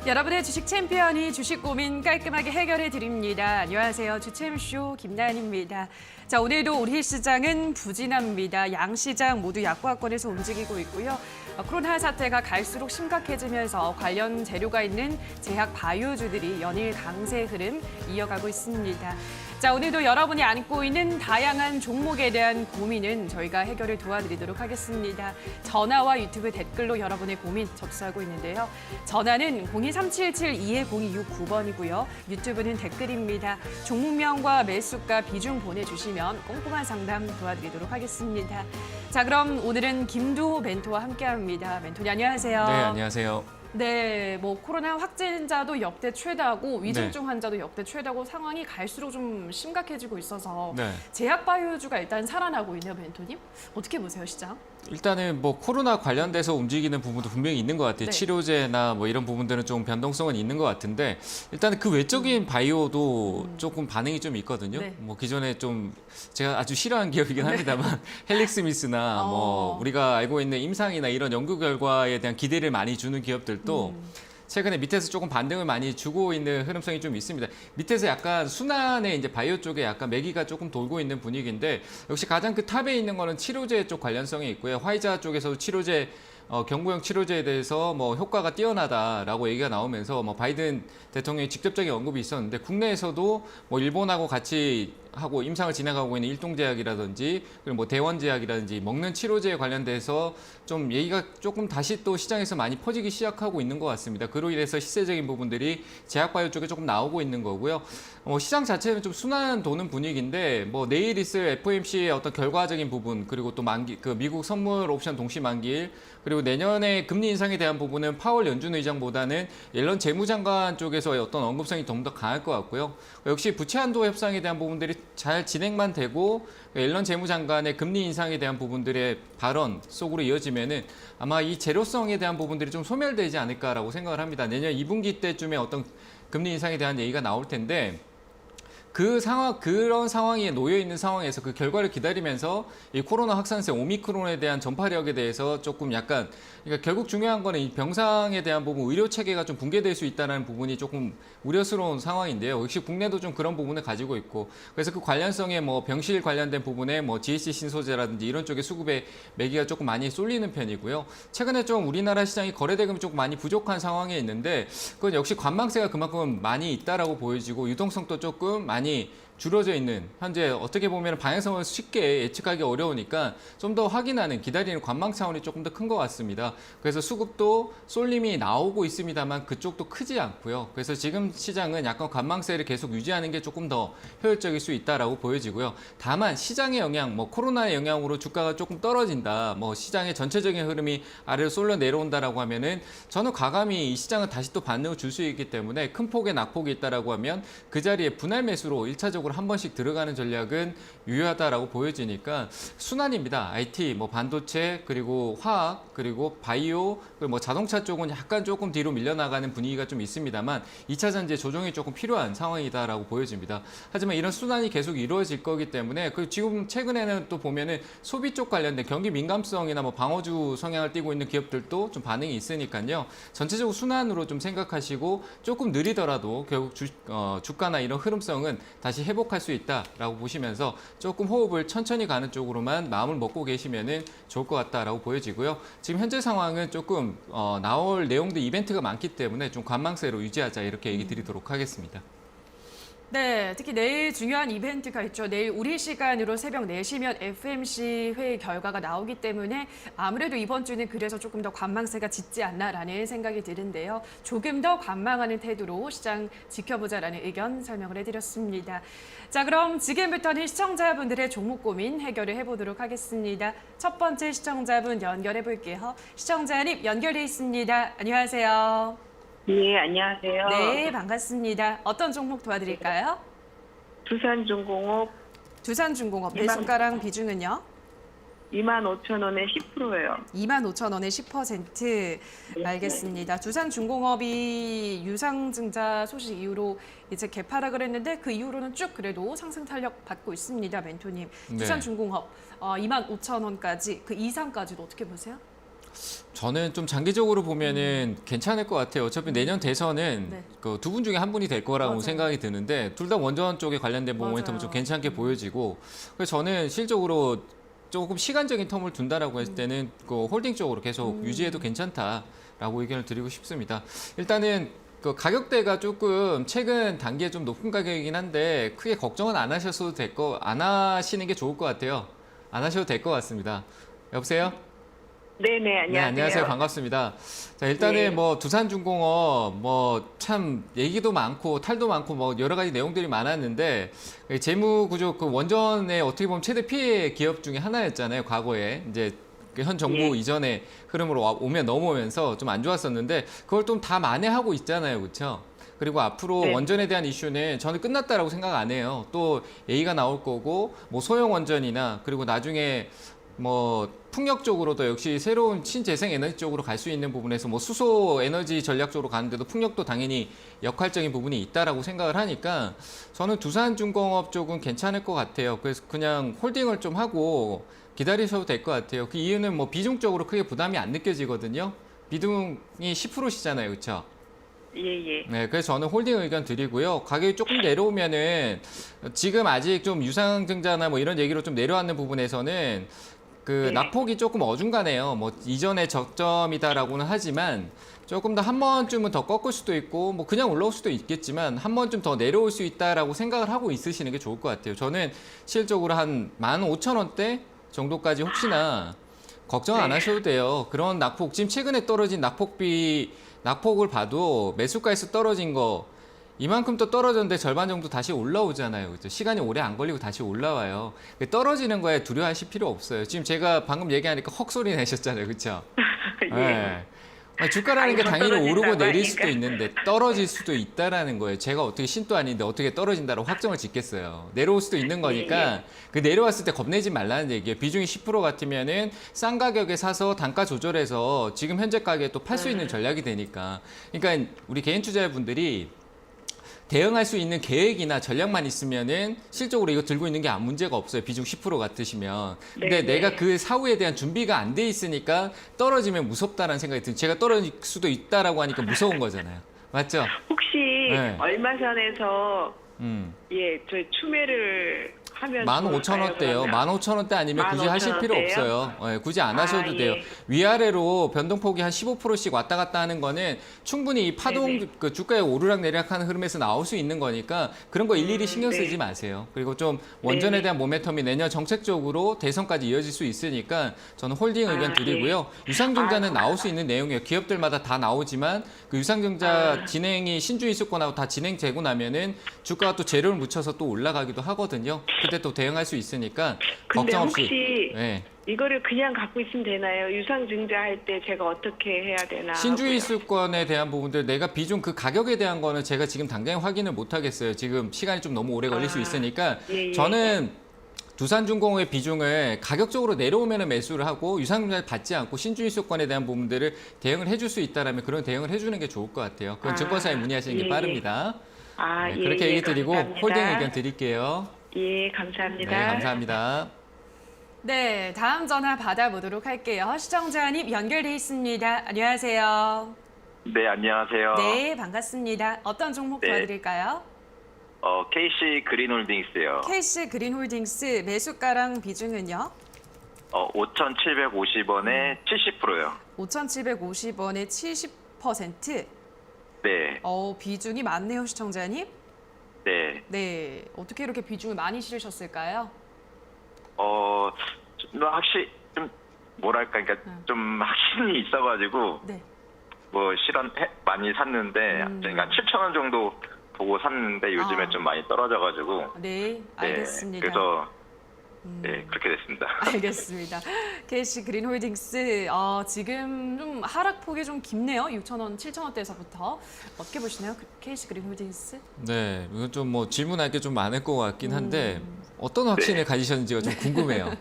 여러분의 주식 챔피언이 주식 고민 깔끔하게 해결해 드립니다. 안녕하세요. 주챔쇼 김나연입니다. 자, 오늘도 우리 시장은 부진합니다. 양시장 모두 약보합권에서 움직이고 있고요. 코로나 사태가 갈수록 심각해지면서 관련 재료가 있는 제약 바이오주들이 연일 강세 흐름 이어가고 있습니다. 자, 오늘도 여러분이 안고 있는 다양한 종목에 대한 고민은 저희가 해결을 도와드리도록 하겠습니다. 전화와 유튜브 댓글로 여러분의 고민 접수하고 있는데요. 전화는 02377-210-269번이고요. 유튜브는 댓글입니다. 종목명과 매수가 비중 보내주시면 꼼꼼한 상담 도와드리도록 하겠습니다. 자, 그럼 오늘은 김두호 멘토와 함께합니다. 멘토님 안녕하세요. 네, 안녕하세요. 네, 코로나 확진자도 역대 최다고 위중증 환자도 역대 최다고 상황이 갈수록 좀 심각해지고 있어서 네. 제약 바이오주가 일단 살아나고 있네요, 멘토님. 어떻게 보세요, 시장? 일단은 코로나 관련돼서 움직이는 부분도 분명히 있는 것 같아요. 네. 치료제나 이런 부분들은 좀 변동성은 있는 것 같은데 일단은 그 외적인 바이오도 조금 반응이 좀 있거든요. 네. 기존에 좀 제가 아주 싫어하는 기업이긴 합니다만 헬릭스미스나 우리가 알고 있는 임상이나 이런 연구 결과에 대한 기대를 많이 주는 기업들도 최근에 밑에서 조금 반등을 많이 주고 있는 흐름성이 좀 있습니다. 밑에서 약간 순환의 이제 바이오 쪽에 약간 매기가 조금 돌고 있는 분위기인데 역시 가장 그 탑에 있는 거는 치료제 쪽 관련성이 있고요. 화이자 쪽에서도 치료제 경구용 치료제에 대해서 효과가 뛰어나다라고 얘기가 나오면서 바이든 대통령이 직접적인 언급이 있었는데 국내에서도 일본하고 같이 하고 임상을 진행하고 있는 일동제약이라든지 그리고 대원제약이라든지 먹는 치료제에 관련돼서 좀 얘기가 조금 다시 또 시장에서 많이 퍼지기 시작하고 있는 것 같습니다. 그로 인해서 시세적인 부분들이 제약바이오 쪽에 조금 나오고 있는 거고요. 시장 자체는 좀 순환 도는 분위기인데 내일 있을 FOMC의 어떤 결과적인 부분 그리고 또 만기 미국 선물 옵션 동시 만기일 그리고 내년에 금리 인상에 대한 부분은 파월 연준 의장보다는 옐런 재무장관 쪽에서의 어떤 언급성이 좀 더 강할 것 같고요. 역시 부채 한도 협상에 대한 부분들이 잘 진행만 되고 옐런 재무장관의 금리 인상에 대한 부분들의 발언 속으로 이어지면은 아마 이 재료성에 대한 부분들이 좀 소멸되지 않을까라고 생각을 합니다. 내년 2분기 때쯤에 어떤 금리 인상에 대한 얘기가 나올 텐데 그런 상황에 놓여 있는 상황에서 그 결과를 기다리면서 이 코로나 확산세 오미크론에 대한 전파력에 대해서 조금 약간 그러니까 결국 중요한 거는 이 병상에 대한 부분 의료 체계가 좀 붕괴될 수 있다는 부분이 조금 우려스러운 상황인데요. 역시 국내도 좀 그런 부분을 가지고 있고 그래서 그 관련성에 병실 관련된 부분에 GHC 신소재라든지 이런 쪽에 수급에 매기가 조금 많이 쏠리는 편이고요. 최근에 좀 우리나라 시장이 거래 대금이 조금 많이 부족한 상황에 있는데 그건 역시 관망세가 그만큼 많이 있다라고 보여지고 유동성도 조금 많이 줄어져 있는 현재 어떻게 보면 방향성을 쉽게 예측하기 어려우니까 좀 더 확인하는 기다리는 관망 차원이 조금 더 큰 것 같습니다. 그래서 수급도 쏠림이 나오고 있습니다만 그쪽도 크지 않고요. 그래서 지금 시장은 약간 관망세를 계속 유지하는 게 조금 더 효율적일 수 있다라고 보여지고요. 다만 시장의 영향, 코로나의 영향으로 주가가 조금 떨어진다, 시장의 전체적인 흐름이 아래로 쏠려 내려온다라고 하면은 저는 과감히 이 시장은 다시 또 반등을 줄 수 있기 때문에 큰 폭의 낙폭이 있다라고 하면 그 자리에 분할 매수로 1차적으로 한 번씩 들어가는 전략은 유효하다라고 보여지니까 순환입니다. IT, 반도체, 그리고 화학, 그리고 바이오, 그리고 자동차 쪽은 약간 조금 뒤로 밀려나가는 분위기가 좀 있습니다만 2차 전지의 조정이 조금 필요한 상황이다라고 보여집니다. 하지만 이런 순환이 계속 이루어질 거기 때문에 지금 최근에는 또 보면은 소비 쪽 관련된 경기 민감성이나 방어주 성향을 띠고 있는 기업들도 좀 반응이 있으니까요. 전체적으로 순환으로 좀 생각하시고 조금 느리더라도 결국 주가나 이런 흐름성은 다시 회복할 수 있다라고 보시면서 조금 호흡을 천천히 가는 쪽으로만 마음을 먹고 계시면은 좋을 것 같다라고 보여지고요. 지금 현재 상황은 조금 나올 내용들 이벤트가 많기 때문에 좀 관망세로 유지하자 이렇게 얘기 드리도록 하겠습니다. 네, 특히 내일 중요한 이벤트가 있죠. 내일 우리 시간으로 새벽 4시면 FOMC 회의 결과가 나오기 때문에 아무래도 이번 주는 그래서 조금 더 관망세가 짙지 않나라는 생각이 드는데요. 조금 더 관망하는 태도로 시장 지켜보자라는 의견 설명을 해드렸습니다. 자, 그럼 지금부터는 시청자분들의 종목 고민 해결을 해보도록 하겠습니다. 첫 번째 시청자분 연결해 볼게요. 시청자님 연결돼 있습니다. 안녕하세요. 네, 안녕하세요. 네, 반갑습니다. 어떤 종목 도와드릴까요? 두산중공업 두산중공업 매수가랑 비중은요? 25,000원에 10%예요. 25,000원에 10%. 알겠습니다. 두산중공업이 유상증자 소식 이후로 이제 개파락을 했는데 그 이후로는 쭉 그래도 상승 탄력 받고 있습니다, 멘토님. 네. 두산중공업 25,000원까지 그 이상까지도 어떻게 보세요? 저는 좀 장기적으로 보면은 괜찮을 것 같아요. 어차피 내년 대선은 네. 그 두 분 중에 한 분이 될 거라고 맞아요. 생각이 드는데 둘 다 원전 쪽에 관련된 모멘텀은 맞아요. 좀 괜찮게 보여지고 그래서 저는 실적으로 조금 시간적인 텀을 둔다라고 했을 때는 그 홀딩 쪽으로 계속 유지해도 괜찮다라고 의견을 드리고 싶습니다. 일단은 그 가격대가 조금 최근 단기에 좀 높은 가격이긴 한데 크게 걱정은 안 하셔도 안 하시는 게 좋을 것 같아요. 안 하셔도 될 것 같습니다. 여보세요? 네네, 안녕하세요. 네, 안녕하세요. 반갑습니다. 자, 일단은 네. 뭐 두산중공업 뭐 참 얘기도 많고 탈도 많고 뭐 여러 가지 내용들이 많았는데 재무 구조 그 원전의 어떻게 보면 최대 피해 기업 중에 하나였잖아요. 과거에 이제 그 현 정부 예. 이전의 흐름으로 넘어오면서 좀 안 좋았었는데 그걸 좀 다 만회하고 있잖아요. 그렇죠? 그리고 앞으로 네. 원전에 대한 이슈는 저는 끝났다라고 생각 안 해요. 또 A가 나올 거고 뭐 소형 원전이나 그리고 나중에 뭐 풍력 쪽으로도 역시 새로운 신재생 에너지 쪽으로 갈 수 있는 부분에서 뭐 수소 에너지 전략 쪽으로 가는데도 풍력도 당연히 역할적인 부분이 있다라고 생각을 하니까 저는 두산중공업 쪽은 괜찮을 것 같아요. 그래서 그냥 홀딩을 좀 하고 기다리셔도 될 것 같아요. 그 이유는 뭐 비중적으로 크게 부담이 안 느껴지거든요. 비중이 10%시잖아요. 그렇죠? 예. 네, 그래서 저는 홀딩 의견 드리고요. 가격이 조금 내려오면은 지금 아직 좀 유상증자나 뭐 이런 얘기로 좀 내려왔는 부분에서는 그 네. 낙폭이 조금 어중간해요. 뭐 이전에 저점이다라고는 하지만 조금 더 한 번쯤은 더 꺾을 수도 있고 뭐 그냥 올라올 수도 있겠지만 한 번쯤 더 내려올 수 있다라고 생각을 하고 있으시는 게 좋을 것 같아요. 저는 실적으로 한 15,000원대 정도까지 혹시나 걱정 안 네. 하셔도 돼요. 그런 낙폭 지금 최근에 떨어진 낙폭을 봐도 매수가에서 떨어진 거 이만큼 또 떨어졌는데 절반 정도 다시 올라오잖아요. 그죠? 시간이 오래 안 걸리고 다시 올라와요. 떨어지는 거에 두려워하실 필요 없어요. 지금 제가 방금 얘기하니까 헉소리 내셨잖아요. 그렇죠? 예. 주가라는 게 아니, 더 당연히 오르고 떨어진다고 내릴 하니까. 수도 있는데 떨어질 수도 있다라는 거예요. 제가 어떻게 신도 아닌데 어떻게 떨어진다고 확정을 짓겠어요. 내려올 수도 있는 거니까 그 내려왔을 때 겁내지 말라는 얘기예요. 비중이 10% 같으면은 싼 가격에 사서 단가 조절해서 지금 현재 가격에 또 팔 수 있는 전략이 되니까. 그러니까 우리 개인 투자자분들이 대응할 수 있는 계획이나 전략만 있으면은 실적으로 이거 들고 있는 게 아무 문제가 없어요. 비중 10% 같으시면. 근데 네. 내가 그 사후에 대한 준비가 안 돼 있으니까 떨어지면 무섭다라는 생각이 듭니다. 제가 떨어질 수도 있다라고 하니까 무서운 거잖아요. 맞죠? 혹시 네. 얼마 전에서 저희 추매를 하면 15,000원대요. 15,000원대 아니면 굳이 하실 필요 15,000원대요? 없어요. 구지 안 하셔도 예. 돼요. 위아래로 변동폭이 한 15%씩 왔다 갔다 하는 거는 충분히 이 파동, 네네. 그 주가의 오르락 내리락하는 흐름에서 나올 수 있는 거니까 그런 거 일일이 신경 네. 쓰지 마세요. 그리고 좀 원전에 네네. 대한 모멘텀이 내년 정책적으로 대선까지 이어질 수 있으니까 저는 홀딩 의견 드리고요. 유상증자는 나올 수 있는 내용이에요. 기업들마다 다 나오지만 그 유상증자 진행이 신주인수권하고 다 진행되고 나면은 주가가 또 재료를 묻혀서 또 올라가기도 하거든요. 그때 또 대응할 수 있으니까 근데 걱정 없이. 혹시 네. 이거를 그냥 갖고 있으면 되나요? 유상증자 할 때 제가 어떻게 해야 되나? 신주인수권에 대한 부분들 내가 비중 그 가격에 대한 거는 제가 지금 당장 확인을 못 하겠어요. 지금 시간이 좀 너무 오래 걸릴 수 있으니까 예. 저는 두산중공업의 비중을 가격적으로 내려오면 매수를 하고 유상증자를 받지 않고 신주인수권에 대한 부분들을 대응을 해줄 수 있다라면 그런 대응을 해주는 게 좋을 것 같아요. 그건 증권사에 문의하시는 게 예. 빠릅니다. 네, 예, 그렇게 얘기 드리고 감사합니다. 홀딩 의견 드릴게요. 예, 감사합니다. 네, 감사합니다. 네, 다음 전화 받아보도록 할게요. 시청자님 연결돼 있습니다. 안녕하세요. 네, 안녕하세요. 네, 반갑습니다. 어떤 종목 네. 도와드릴까요? KC 그린홀딩스요. KC 그린홀딩스 매수가랑 비중은요? 5,750원에 70%요. 5,750원에 70%. 네, 비중이 많네요, 시청자님. 네. 네, 어떻게 이렇게 비중을 많이 실으셨을까요? 확실히 좀 뭐랄까, 그러니까 좀 확신이 있어가지고 네. 뭐 많이 샀는데, 그러니까 7,000원 정도 보고 샀는데 요즘에 아. 좀 많이 떨어져가지고. 네, 알겠습니다. 그래서 네, 그렇게 됐습니다. 알겠습니다. KC 그린홀딩스 지금 좀 하락폭이 좀 깊네요. 6,000원, 7,000원대에서부터 어떻게 보시나요? KC 그린홀딩스? 네, 이건 좀 뭐 질문할 게 좀 많을 것 같긴 한데 어떤 확신을 가지셨는지가 좀 궁금해요.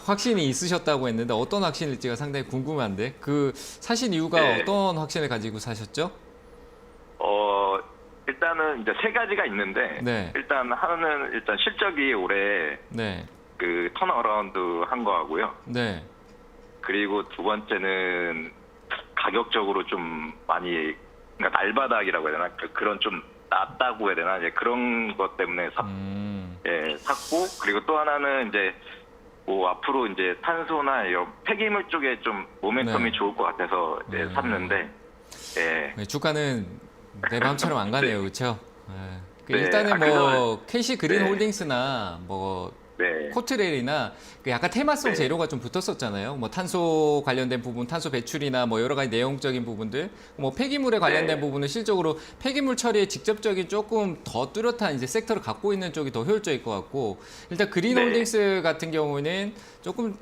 확신이 있으셨다고 했는데 어떤 확신일지가 상당히 궁금한데 그 사신 이유가 네. 어떤 확신을 가지고 사셨죠? 일단은 이제 세 가지가 있는데, 네. 일단 하나는 일단 실적이 올해 네, 그 턴어라운드 한 거 하고요. 네, 그리고 두 번째는 가격적으로 좀 많이 그러니까 날바닥이라고 해야 되나 그런 좀 낮다고 해야 되나 이제 그런 것 때문에 샀고 그리고 또 하나는 이제 뭐 앞으로 이제 탄소나 이런 폐기물 쪽에 좀 모멘텀이 네. 좋을 것 같아서 이제 샀는데 예. 주가는 내 마음처럼 안 가네요, 그렇죠? 네. 일단은 뭐 캐시 그린 네. 홀딩스나 뭐 네. 코트레일이나 그 약간 테마성 네. 재료가 좀 붙었었잖아요. 뭐 탄소 관련된 부분, 탄소 배출이나 뭐 여러 가지 내용적인 부분들, 뭐 폐기물에 관련된 네. 부분은 실적으로 폐기물 처리에 직접적인 조금 더 뚜렷한 이제 섹터를 갖고 있는 쪽이 더 효율적일 것 같고, 일단 그린 네. 홀딩스 같은 경우는 조금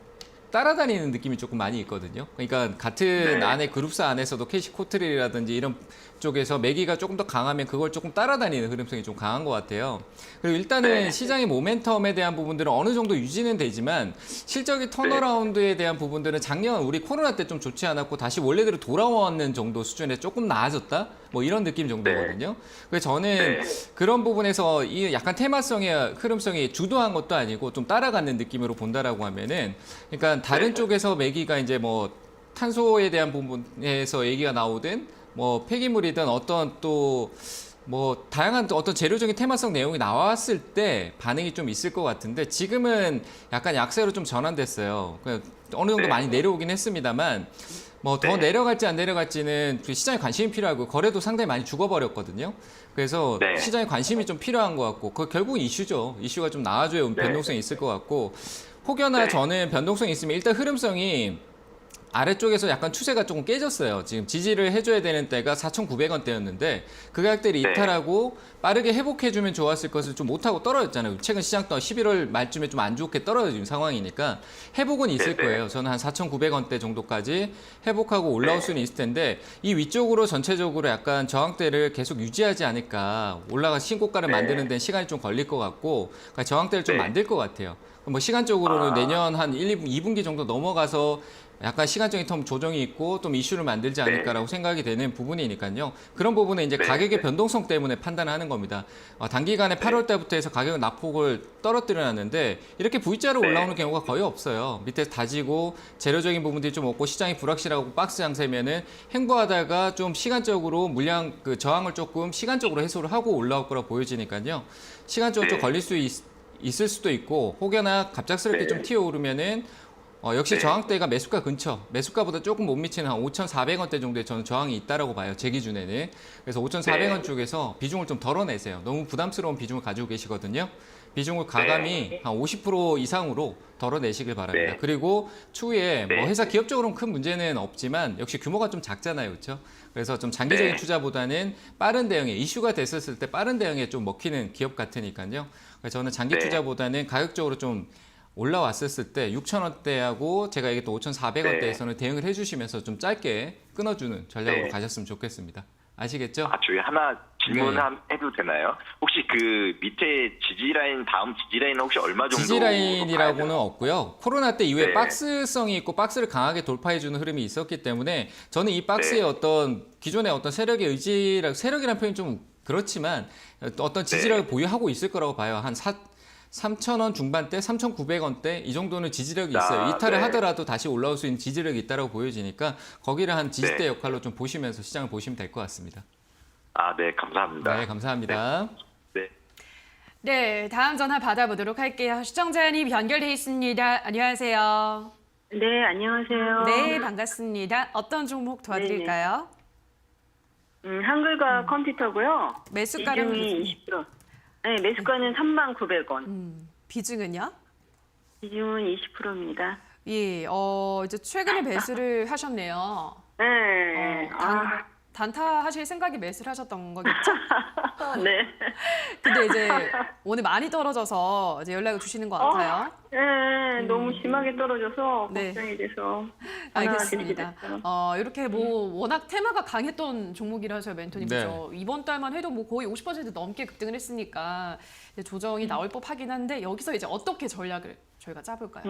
따라다니는 느낌이 조금 많이 있거든요. 그러니까 같은 네. 안에 그룹사 안에서도 캐시 코트레일이라든지 이런 쪽에서 매기가 조금 더 강하면 그걸 조금 따라다니는 흐름성이 좀 강한 것 같아요. 그리고 일단은 네. 시장의 모멘텀에 대한 부분들은 어느 정도 유지는 되지만 실적의 턴어라운드에 대한 부분들은 작년 우리 코로나 때 좀 좋지 않았고 다시 원래대로 돌아왔는 정도 수준에 조금 나아졌다? 뭐 이런 느낌 정도거든요. 그래서 저는 네. 그런 부분에서 이 약간 테마성의 흐름성이 주도한 것도 아니고 좀 따라가는 느낌으로 본다라고 하면은 그러니까 다른 네. 쪽에서 매기가 이제 뭐 탄소에 대한 부분에서 얘기가 나오든 뭐 폐기물이든 어떤 또 뭐 다양한 또 어떤 재료적인 테마성 내용이 나왔을 때 반응이 좀 있을 것 같은데 지금은 약간 약세로 좀 전환됐어요. 어느 정도 네. 많이 내려오긴 했습니다만 뭐 더 네. 내려갈지 안 내려갈지는 그 시장에 관심이 필요하고 거래도 상당히 많이 죽어버렸거든요. 그래서 네. 시장에 관심이 좀 필요한 것 같고 그 결국 이슈죠. 이슈가 좀 나와줘야 네. 변동성이 있을 것 같고 혹여나 네. 저는 변동성이 있으면 일단 흐름성이 아래쪽에서 약간 추세가 조금 깨졌어요. 지금 지지를 해줘야 되는 때가 4,900원대였는데 그 가격대를 네. 이탈하고 빠르게 회복해주면 좋았을 것을 좀 못하고 떨어졌잖아요. 최근 시장 동안 11월 말쯤에 좀 안 좋게 떨어진 상황이니까 회복은 있을 네, 네. 거예요. 저는 한 4,900원대 정도까지 회복하고 올라올 네. 수는 있을 텐데 이 위쪽으로 전체적으로 약간 저항대를 계속 유지하지 않을까 올라가 신고가를 네. 만드는 데는 시간이 좀 걸릴 것 같고 그러니까 저항대를 좀 네. 만들 것 같아요. 뭐 시간적으로는 아. 내년 한 1, 2분기 정도 넘어가서 약간 시간적인 텀 조정이 있고 좀 이슈를 만들지 않을까라고 생각이 되는 부분이니까요. 그런 부분은 이제 네. 가격의 변동성 때문에 판단하는 겁니다. 단기간에 8월 달부터 해서 가격은 낙폭을 떨어뜨려 놨는데 이렇게 V자로 네. 올라오는 경우가 거의 없어요. 밑에서 다지고 재료적인 부분들이 좀 없고 시장이 불확실하고 박스 장세면은 횡보하다가 좀 시간적으로 물량 그 저항을 조금 시간적으로 해소를 하고 올라올 거라 보여지니까요. 시간적으로 좀 네. 걸릴 수 있을 수도 있고 혹여나 갑작스럽게 네. 좀 튀어오르면은 역시 네. 저항대가 매수가 근처, 매수가보다 조금 못 미치는 한 5,400원대 정도의 저는 저항이 있다라고 봐요. 제 기준에는. 그래서 5,400원 네. 쪽에서 비중을 좀 덜어내세요. 너무 부담스러운 비중을 가지고 계시거든요. 비중을 가감히 네. 한 50% 이상으로 덜어내시길 바랍니다. 네. 그리고 추후에 뭐 네. 회사 기업적으로는 큰 문제는 없지만 역시 규모가 좀 작잖아요. 그렇죠? 그래서 좀 장기적인 네. 투자보다는 빠른 대응에 이슈가 됐었을 때 빠른 대응에 좀 먹히는 기업 같으니까요. 그래서 저는 장기 네. 투자보다는 가격적으로 좀 올라왔었을 때 6,000원대하고 제가 얘기했던 5,400원대에서는 대응을 해주시면서 좀 짧게 끊어주는 전략으로 네. 가셨으면 좋겠습니다. 아시겠죠? 저희 하나 질문 네. 해도 되나요? 혹시 그 밑에 지지라인 다음 지지라인은 혹시 얼마 정도? 지지라인이라고는 없고요. 코로나 때 이후에 네. 박스성이 있고 박스를 강하게 돌파해주는 흐름이 있었기 때문에 저는 이 박스의 네. 어떤 기존의 어떤 세력의 의지라 세력이라는 표현이 좀 그렇지만 어떤 지지력을 네. 보유하고 있을 거라고 봐요. 한 3,000원 중반대, 3,900원대 이 정도는 지지력이 있어요. 이탈을 네. 하더라도 다시 올라올 수 있는 지지력이 있다고 보여지니까 거기를 한 지지대 네. 역할로 좀 보시면서 시장을 보시면 될 것 같습니다. 네, 감사합니다. 네, 감사합니다. 네. 네, 다음 전화 받아보도록 할게요. 시청자님 연결돼 있습니다. 안녕하세요. 네, 안녕하세요. 네, 반갑습니다. 어떤 종목 도와드릴까요? 한글과 컴퓨터고요. 매수가는 비중이 20%. 네, 매수가는 39,900원. 비중은요? 비중은 20%입니다. 예, 이제 최근에 매수를 하셨네요. 네. 단타 하실 생각이 매수를 하셨던 거겠죠? 네. 근데 이제 오늘 많이 떨어져서 이제 연락을 주시는 것 같아요. 네, 너무 심하게 떨어져서 네. 걱정이 돼서 알겠습니다. 전화드리게 이렇게 뭐 워낙 테마가 강했던 종목이라서요, 멘토님. 네. 그죠? 이번 달만 해도 뭐 거의 50% 넘게 급등을 했으니까 이제 조정이 나올 법하긴 한데 여기서 이제 어떻게 전략을 저희가 짜볼까요?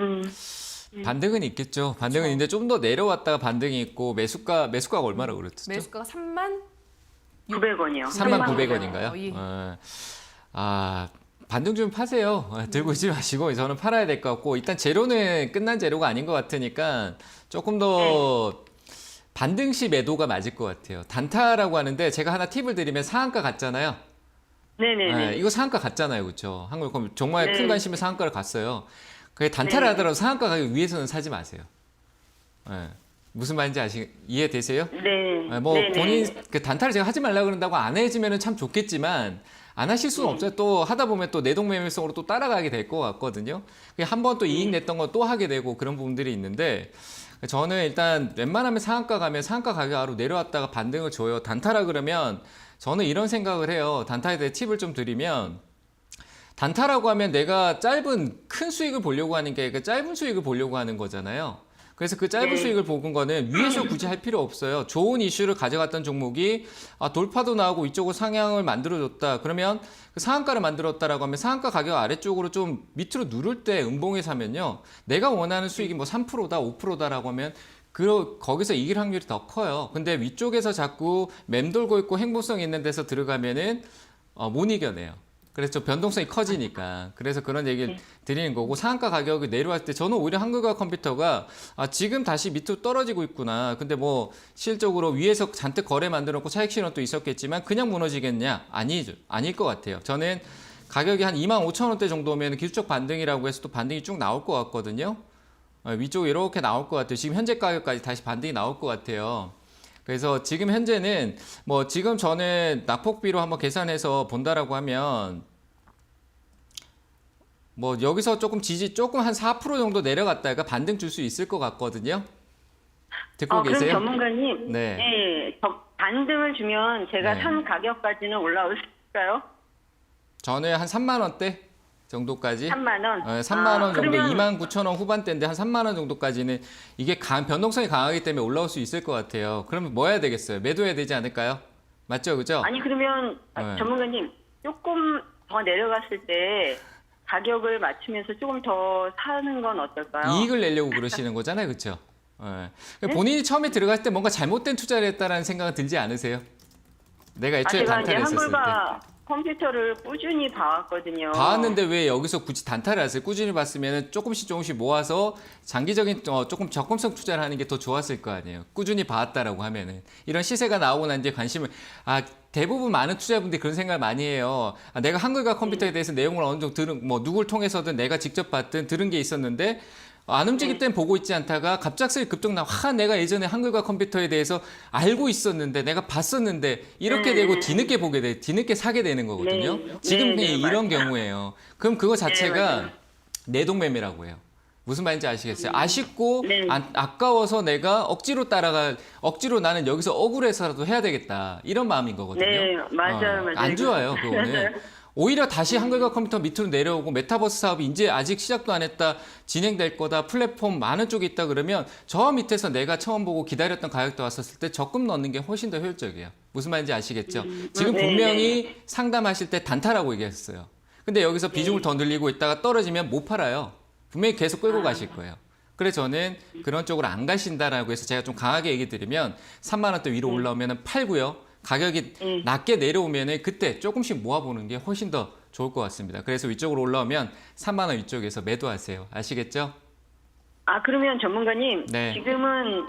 반등은 있겠죠. 반등은 있는데 좀 더 내려왔다가 반등이 있고 매수가가 얼마라고 그랬죠? 매수가가 3만 900원이요. 3,900원인가요? 예. 반등 좀 파세요. 들고 있지 마시고 저는 팔아야 될 것 같고 일단 재료는 끝난 재료가 아닌 것 같으니까 조금 더 반등 시 매도가 맞을 것 같아요. 단타라고 하는데 제가 하나 팁을 드리면 상한가 갔잖아요. 네네네. 네, 이거 상한가 갔잖아요. 그렇죠? 한국kom 정말 네. 큰 관심의 상한가를 갔어요. 그게 단타를 네. 하더라도 상한가 가격 위에서는 사지 마세요. 네. 무슨 말인지 이해되세요? 네. 뭐 네네. 본인 그 단타를 제가 하지 말라 그런다고 안 해주면 참 좋겠지만 안 하실 수는 없어요. 또 하다 보면 또 내동매매성으로 또 따라가게 될 것 같거든요. 한 번 또 이익 냈던 거 또 하게 되고 그런 부분들이 있는데 저는 일단 웬만하면 상한가 가면 상한가 가격으로 내려왔다가 반등을 줘요. 단타라 그러면 저는 이런 생각을 해요. 단타에 대해 팁을 좀 드리면 단타라고 하면 내가 짧은 큰 수익을 보려고 하는 게 그 짧은 수익을 보려고 하는 거잖아요. 그래서 그 짧은 네. 수익을 보는 거는 위에서 굳이 할 필요 없어요. 좋은 이슈를 가져갔던 종목이 돌파도 나오고 이쪽으로 상향을 만들어줬다. 그러면 그 상한가를 만들었다라고 하면 상한가 가격 아래쪽으로 좀 밑으로 누를 때 음봉에 사면요. 내가 원하는 수익이 뭐 3%다, 5%다라고 하면 거기서 이길 확률이 더 커요. 근데 위쪽에서 자꾸 맴돌고 있고 행보성 있는 데서 들어가면은 못 이겨내요. 그래서 좀 변동성이 커지니까. 그래서 그런 얘기를 드리는 거고 상한가 가격이 내려왔을 때 저는 오히려 한국과 컴퓨터가 지금 다시 밑으로 떨어지고 있구나. 근데 뭐 실적으로 위에서 잔뜩 거래 만들었고 차익 실현도 있었겠지만 그냥 무너지겠냐? 아닐 것 같아요. 저는 가격이 한 25,000원대 정도면 기술적 반등이라고 해서 또 반등이 쭉 나올 것 같거든요. 위쪽 이렇게 나올 것 같아요. 지금 현재 가격까지 다시 반등이 나올 것 같아요. 그래서 지금 현재는 뭐 지금 저는 낙폭비로 한번 계산해서 본다라고 하면 뭐 여기서 조금 한 4% 정도 내려갔다가 반등 줄 수 있을 것 같거든요. 듣고 그럼 계세요? 전문가님, 네. 반등을 주면 제가 네. 산 가격까지는 올라올 수 있을까요? 저는 한 3만 원대 정도까지 3만 원? 3만 원 정도, 그러면 29,000원 후반대인데 한 3만 원 정도까지는 이게 변동성이 강하기 때문에 올라올 수 있을 것 같아요. 그러면 뭐 해야 되겠어요? 매도해야 되지 않을까요? 맞죠? 그죠? 아니 그러면 네. 전문가님 조금 더 내려갔을 때 가격을 맞추면서 조금 더 사는 건 어떨까요? 이익을 내려고 그러시는 거잖아요. 그렇죠? 본인이 처음에 들어갔을 때 뭔가 잘못된 투자를 했다라는 생각은 들지 않으세요? 내가 애초에 제가 이제 단타를 했었을 때. 한글과 컴퓨터를 꾸준히 봐왔거든요. 봐왔는데 왜 여기서 굳이 단타를 하세요? 꾸준히 봤으면 조금씩 모아서 장기적인 조금 적금성 투자를 하는 게 더 좋았을 거 아니에요. 꾸준히 봐왔다라고 하면은 이런 시세가 나오고 난 뒤에 관심을 대부분 많은 투자자분들이 그런 생각을 많이 해요. 내가 한글과 컴퓨터에 대해서 내용을 어느 정도 들은 뭐 누굴 통해서든 내가 직접 봤든 들은 게 있었는데 안 움직일 땐 보고 있지 않다가 갑작스레 급등 내가 예전에 한글과 컴퓨터에 대해서 알고 있었는데 내가 봤었는데 이렇게 되고 뒤늦게 사게 되는 거거든요. 네. 지금 네, 이런 맞아요. 경우에요. 그럼 그거 자체가 맞아요. 내동매매라고 해요. 무슨 말인지 아시겠어요? 아쉽고 네. 아까워서 내가 억지로 나는 여기서 억울해서라도 해야 되겠다. 이런 마음인 거거든요. 네, 맞아요. 안 좋아요, 그거는. 오히려 다시 한글과 컴퓨터 밑으로 내려오고 메타버스 사업이 이제 아직 시작도 안 했다, 진행될 거다, 플랫폼 많은 쪽에 있다 그러면 저 밑에서 내가 처음 보고 기다렸던 가격대 왔었을 때 적금 넣는 게 훨씬 더 효율적이에요. 무슨 말인지 아시겠죠? 지금 네, 분명히 상담하실 때 단타라고 얘기했어요. 근데 여기서 비중을 더 늘리고 있다가 떨어지면 못 팔아요. 분명히 계속 끌고 가실 거예요. 그래서 저는 그런 쪽으로 안 가신다라고 해서 제가 좀 강하게 얘기 드리면 3만 원대 위로 올라오면 팔고요. 가격이 낮게 내려오면 그때 조금씩 모아보는 게 훨씬 더 좋을 것 같습니다. 그래서 위쪽으로 올라오면 3만 원 위쪽에서 매도하세요. 아시겠죠? 그러면 전문가님, 네. 지금은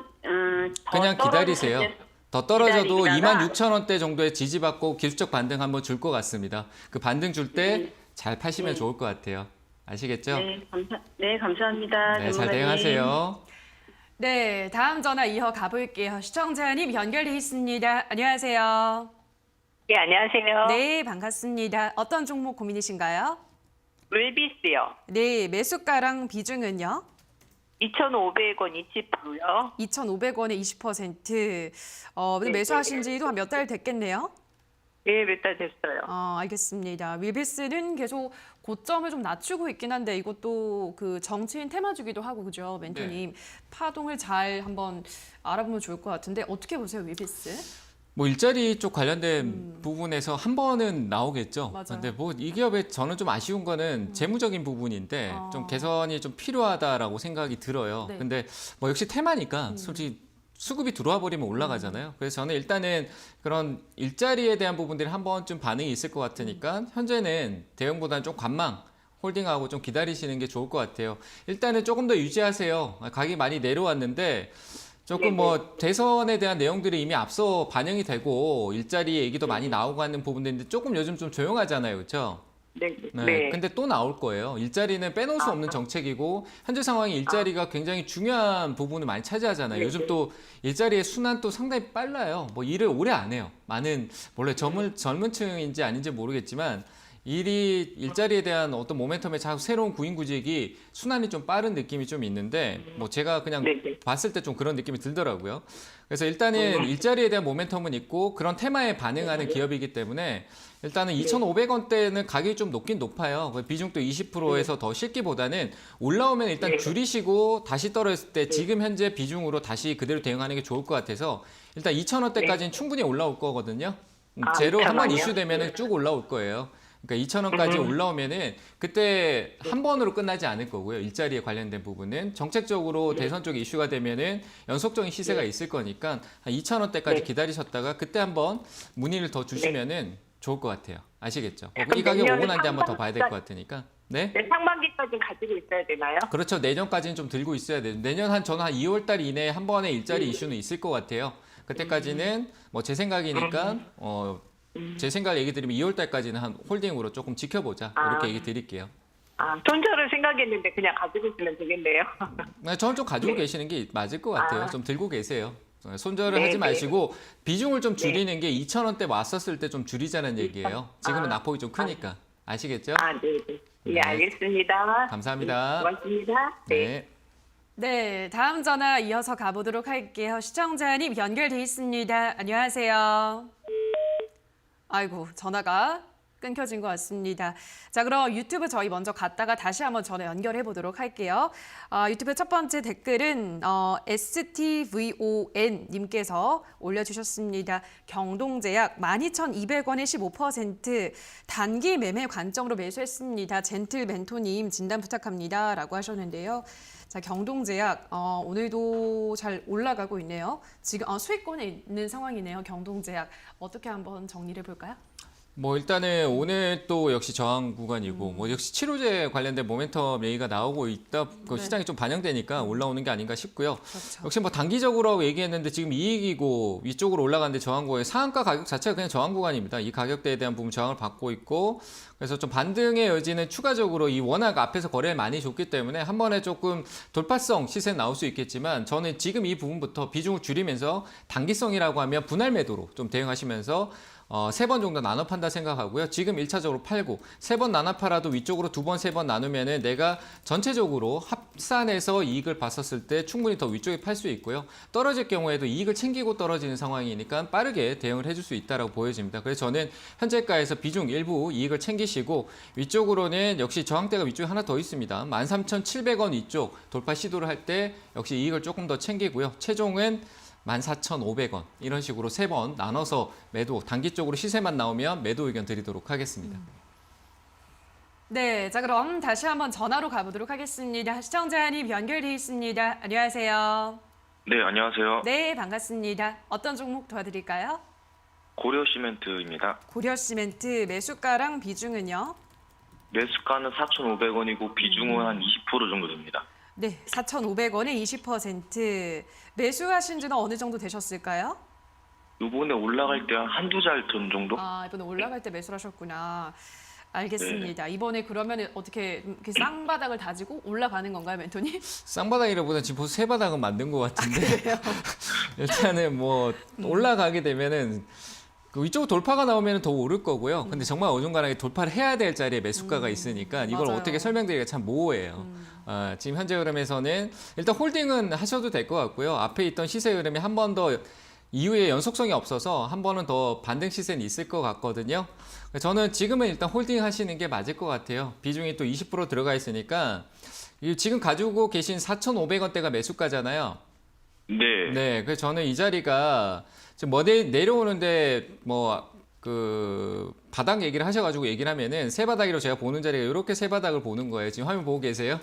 더 그냥 기다리세요. 떨어질 때 더 떨어져도 기다리다가 26,000원대 정도의 지지받고 기술적 반등 한번 줄 것 같습니다. 그 반등 줄 때 잘 파시면 좋을 것 같아요. 아시겠죠? 네, 감사합니다. 네, 잘 전문가님. 대응하세요. 네, 다음 전화 이어가 볼게요. 시청자님 연결돼 있습니다. 안녕하세요. 네, 안녕하세요. 네, 반갑습니다. 어떤 종목 고민이신가요? 웰비스요. 네, 매수가랑 비중은요? 2,500원 20%요. 2,500원에 20%. 근데 매수하신 지도 한 몇 달 됐겠네요? 네, 몇 달 됐어요. 알겠습니다. 윌비스는 계속 고점을 좀 낮추고 있긴 한데 이것도 그 정치인 테마주기도 하고 그죠, 멘토님. 파동을 잘 한번 알아보면 좋을 것 같은데 어떻게 보세요, 윌비스? 뭐 일자리 쪽 관련된 부분에서 한 번은 나오겠죠. 맞아요. 근데 뭐 이 기업에 저는 좀 아쉬운 거는 재무적인 부분인데 좀 개선이 좀 필요하다라고 생각이 들어요. 네. 근데 뭐 역시 테마니까 솔직히 수급이 들어와 버리면 올라가잖아요. 그래서 저는 일단은 그런 일자리에 대한 부분들이 한 번쯤 반응이 있을 것 같으니까 현재는 대형보다는 좀 관망 홀딩하고 좀 기다리시는 게 좋을 것 같아요. 일단은 조금 더 유지하세요. 가격이 많이 내려왔는데 조금 뭐 대선에 대한 내용들이 이미 앞서 반영이 되고 일자리 얘기도 많이 나오고 하는 부분들인데 조금 요즘 좀 조용하잖아요. 그렇죠? 네. 네. 근데 또 나올 거예요. 일자리는 빼놓을 수 없는 정책이고 현재 상황이 일자리가 굉장히 중요한 부분을 많이 차지하잖아요. 요즘 또 일자리의 순환도 상당히 빨라요. 뭐 일을 오래 안 해요. 많은 원래 젊은 층인지 아닌지 모르겠지만 일자리에 대한 어떤 모멘텀의 자꾸 새로운 구인 구직이 순환이 좀 빠른 느낌이 좀 있는데 뭐 제가 그냥 봤을 때 좀 그런 느낌이 들더라고요. 그래서 일단은 일자리에 대한 모멘텀은 있고 그런 테마에 반응하는 기업이기 때문에 일단은 2,500원대는 가격이 좀 높긴 높아요. 비중도 20%에서 더 실기보다는 올라오면 일단 줄이시고 다시 떨어졌을 때 지금 현재 비중으로 다시 그대로 대응하는 게 좋을 것 같아서 일단 2,000원대까지는 충분히 올라올 거거든요. 제로 한번 2,000원이요? 이슈되면 쭉 올라올 거예요. 그러니까 2,000원까지 올라오면은 그때 한 번으로 끝나지 않을 거고요. 일자리에 관련된 부분은 정책적으로 대선 쪽에 이슈가 되면은 연속적인 시세가 있을 거니까 한 2,000원대까지 기다리셨다가 그때 한번 문의를 더 주시면은 좋을 것 같아요. 아시겠죠? 이 가격 오고 난 뒤에 한번 더 봐야 될 것 같으니까. 네? 네, 상반기까지 가지고 있어야 되나요? 그렇죠. 내년까지는 좀 들고 있어야 돼요. 내년 저는 한 2월 달 이내에 한 번의 일자리 이슈는 있을 것 같아요. 그때까지는 뭐 제 생각이니까 제 생각 얘기 드리면 2월 달까지는 한 홀딩으로 조금 지켜보자. 이렇게 얘기 드릴게요. 손절을 생각했는데 그냥 가지고 있으면 되겠네요. 네, 저는 좀 가지고 계시는 게 맞을 것 같아요. 좀 들고 계세요. 손절을 네, 하지 네. 마시고 비중을 좀 줄이는 게 2,000원대 왔었을 때 좀 줄이자는 얘기예요. 지금은 낙폭이 좀 크니까. 아시겠죠? 네. 네. 예, 알겠습니다. 감사합니다. 고맙습니다. 네. 네. 네, 다음 전화 이어서 가보도록 할게요. 시청자님 연결돼 있습니다. 안녕하세요. 아이고, 전화가 끊겨진 것 같습니다. 자, 그럼 유튜브 저희 먼저 갔다가 다시 한번 전화 연결해 보도록 할게요. 유튜브 첫 번째 댓글은 STVON님께서 올려주셨습니다. 경동제약 12,200원에 15% 단기 매매 관점으로 매수했습니다. 젠틀멘토님 진단 부탁합니다. 라고 하셨는데요. 자, 경동제약 오늘도 잘 올라가고 있네요. 지금 수익권에 있는 상황이네요. 경동제약 어떻게 한번 정리를 해볼까요? 뭐 일단은 오늘 또 역시 저항 구간이고 뭐 역시 치료제 관련된 모멘텀 얘기가 나오고 있다. 그 네. 시장이 좀 반영되니까 올라오는 게 아닌가 싶고요. 그렇죠. 역시 뭐 단기적으로 얘기했는데 지금 이익이고 위쪽으로 올라가는데 저항구에 상한가 가격 자체가 그냥 저항 구간입니다. 이 가격대에 대한 부분 저항을 받고 있고 그래서 좀 반등의 여지는 추가적으로 이 워낙 앞에서 거래를 많이 줬기 때문에 한 번에 조금 돌파성 시세 나올 수 있겠지만 저는 지금 이 부분부터 비중을 줄이면서 단기성이라고 하면 분할 매도로 좀 대응하시면서 3번 정도 나눠 판다 생각하고요. 지금 1차적으로 팔고 3번 나눠 팔아도 위쪽으로 2번, 3번 나누면은 내가 전체적으로 합산해서 이익을 봤었을 때 충분히 더 위쪽에 팔 수 있고요. 떨어질 경우에도 이익을 챙기고 떨어지는 상황이니까 빠르게 대응을 해줄 수 있다라고 보여집니다. 그래서 저는 현재가에서 비중 일부 이익을 챙기시고 위쪽으로는 역시 저항대가 위쪽에 하나 더 있습니다. 13,700원 위쪽 돌파 시도를 할 때 역시 이익을 조금 더 챙기고요. 최종은 14,500원 이런 식으로 3번 나눠서 매도 단기 쪽으로 시세만 나오면 매도 의견 드리도록 하겠습니다. 네, 자 그럼 다시 한번 전화로 가보도록 하겠습니다. 시청자님 연결돼 있습니다. 안녕하세요. 네, 안녕하세요. 네, 반갑습니다. 어떤 종목 도와드릴까요? 고려시멘트입니다. 고려시멘트 매수가랑 비중은요? 매수가는 4,500원이고 비중은 한 20% 정도 됩니다. 네, 4,500원에 20%. 매수하신 지는 어느 정도 되셨을까요? 이번에 올라갈 때 한두 달 전 정도? 이번에 올라갈 때 매수를 하셨구나. 알겠습니다. 이번에 그러면 어떻게 이렇게 쌍바닥을 다지고 올라가는 건가요, 멘토님? 쌍바닥이라보다 지금 벌써 3바닥은 만든 것 같은데 일단은 뭐 올라가게 되면은 그 위쪽 돌파가 나오면 더 오를 거고요. 근데 정말 어중간하게 돌파를 해야 될 자리에 매수가가 있으니까 이걸 맞아요. 어떻게 설명드리기가 참 모호해요. 지금 현재 흐름에서는 일단 홀딩은 하셔도 될 것 같고요. 앞에 있던 시세 흐름이 한 번 더 이후에 연속성이 없어서 한 번은 더 반등 시세는 있을 것 같거든요. 저는 지금은 일단 홀딩 하시는 게 맞을 것 같아요. 비중이 또 20% 들어가 있으니까 지금 가지고 계신 4,500원대가 매수가잖아요. 네. 네, 그래서 저는 이 자리가 지금 뭐 내려오는데 바닥 얘기를 하셔가지고 얘기를 하면은 세 바닥으로 제가 보는 자리가 이렇게 세 바닥을 보는 거예요. 지금 화면 보고 계세요?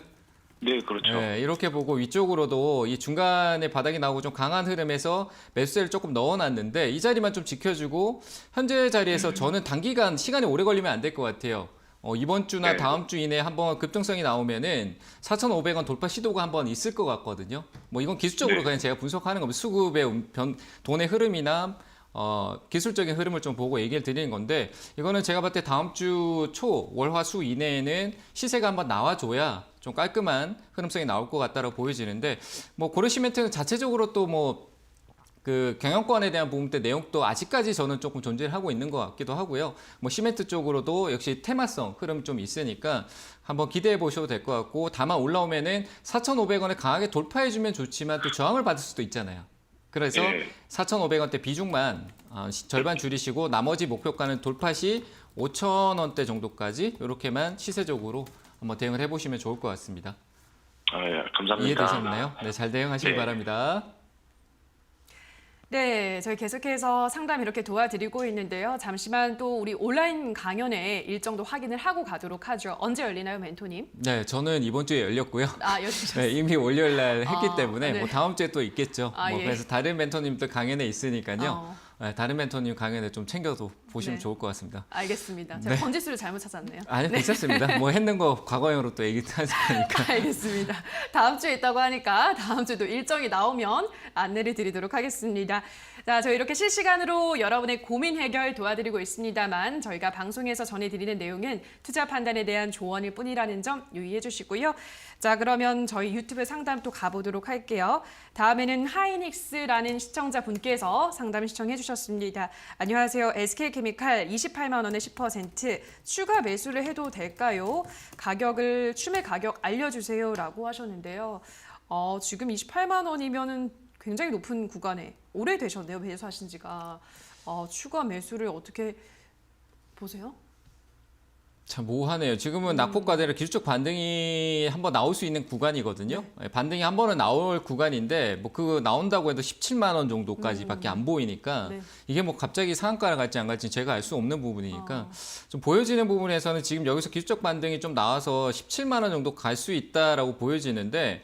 네, 그렇죠. 네, 이렇게 보고 위쪽으로도 이 중간에 바닥이 나오고 좀 강한 흐름에서 매수세를 조금 넣어놨는데 이 자리만 좀 지켜주고 현재 자리에서 저는 단기간 시간이 오래 걸리면 안 될 것 같아요. 이번 주나 네. 다음 주 이내에 한번 급등성이 나오면은 4,500원 돌파 시도가 한번 있을 것 같거든요. 뭐 이건 기술적으로 네. 그냥 제가 분석하는 겁니다. 수급의 돈의 흐름이나 기술적인 흐름을 좀 보고 얘기를 드리는 건데, 이거는 제가 봤을 때 다음 주 초 월화수 이내에는 시세가 한번 나와줘야 좀 깔끔한 흐름성이 나올 것 같다고 보여지는데, 뭐 고려시멘트는 자체적으로 또 뭐 그 경영권에 대한 부분 때 내용도 아직까지 저는 조금 존재를 하고 있는 것 같기도 하고요. 뭐 시멘트 쪽으로도 역시 테마성 흐름 좀 있으니까 한번 기대해 보셔도 될 것 같고, 다만 올라오면은 4,500원에 강하게 돌파해주면 좋지만 또 저항을 받을 수도 있잖아요. 그래서 예. 4,500원대 비중만 절반 줄이시고 나머지 목표가는 돌파 시 5,000원대 정도까지 이렇게만 시세적으로 한번 대응을 해보시면 좋을 것 같습니다. 예, 감사합니다. 이해되셨나요? 네, 잘 대응하시기 네. 바랍니다. 네, 저희 계속해서 상담 이렇게 도와드리고 있는데요. 잠시만 또 우리 온라인 강연의 일정도 확인을 하고 가도록 하죠. 언제 열리나요, 멘토님? 네, 저는 이번 주에 열렸고요. 열리셨어요. 네, 이미 월요일 날 했기 아, 때문에 네. 뭐 다음 주에 또 있겠죠. 뭐 예. 그래서 다른 멘토님들 강연에 있으니까요. 어. 네, 다른 멘토님 강연에 좀 챙겨도 보시면 네. 좋을 것 같습니다. 알겠습니다. 제가 네. 번지수를 잘못 찾았네요. 아니, 괜찮습니다. 뭐 했는 거 과거형으로 또 얘기 하지 않으니까. 알겠습니다. 다음 주에 있다고 하니까 다음 주도 일정이 나오면 안내를 드리도록 하겠습니다. 자, 저희 이렇게 실시간으로 여러분의 고민 해결 도와드리고 있습니다만 저희가 방송에서 전해드리는 내용은 투자 판단에 대한 조언일 뿐이라는 점 유의해 주시고요. 자, 그러면 저희 유튜브 상담 또 가보도록 할게요. 다음에는 하이닉스라는 시청자분께서 상담 시청해 주셨습니다. 안녕하세요. SK케미칼 28만 원에 10% 추가 매수를 해도 될까요? 추매 가격 알려주세요 라고 하셨는데요. 지금 28만 원이면은 굉장히 높은 구간에 오래되셨네요. 매수하신 지가. 추가 매수를 어떻게 보세요? 참 모호하네요. 지금은 낙폭과대로 기술적 반등이 한번 나올 수 있는 구간이거든요. 반등이 한 번은 나올 구간인데 뭐 그거 나온다고 해도 17만 원 정도까지밖에 안 보이니까 네. 이게 뭐 갑자기 상한가를 갈지 안 갈지 제가 알 수 없는 부분이니까 좀 보여지는 부분에서는 지금 여기서 기술적 반등이 좀 나와서 17만 원 정도 갈 수 있다라고 보여지는데,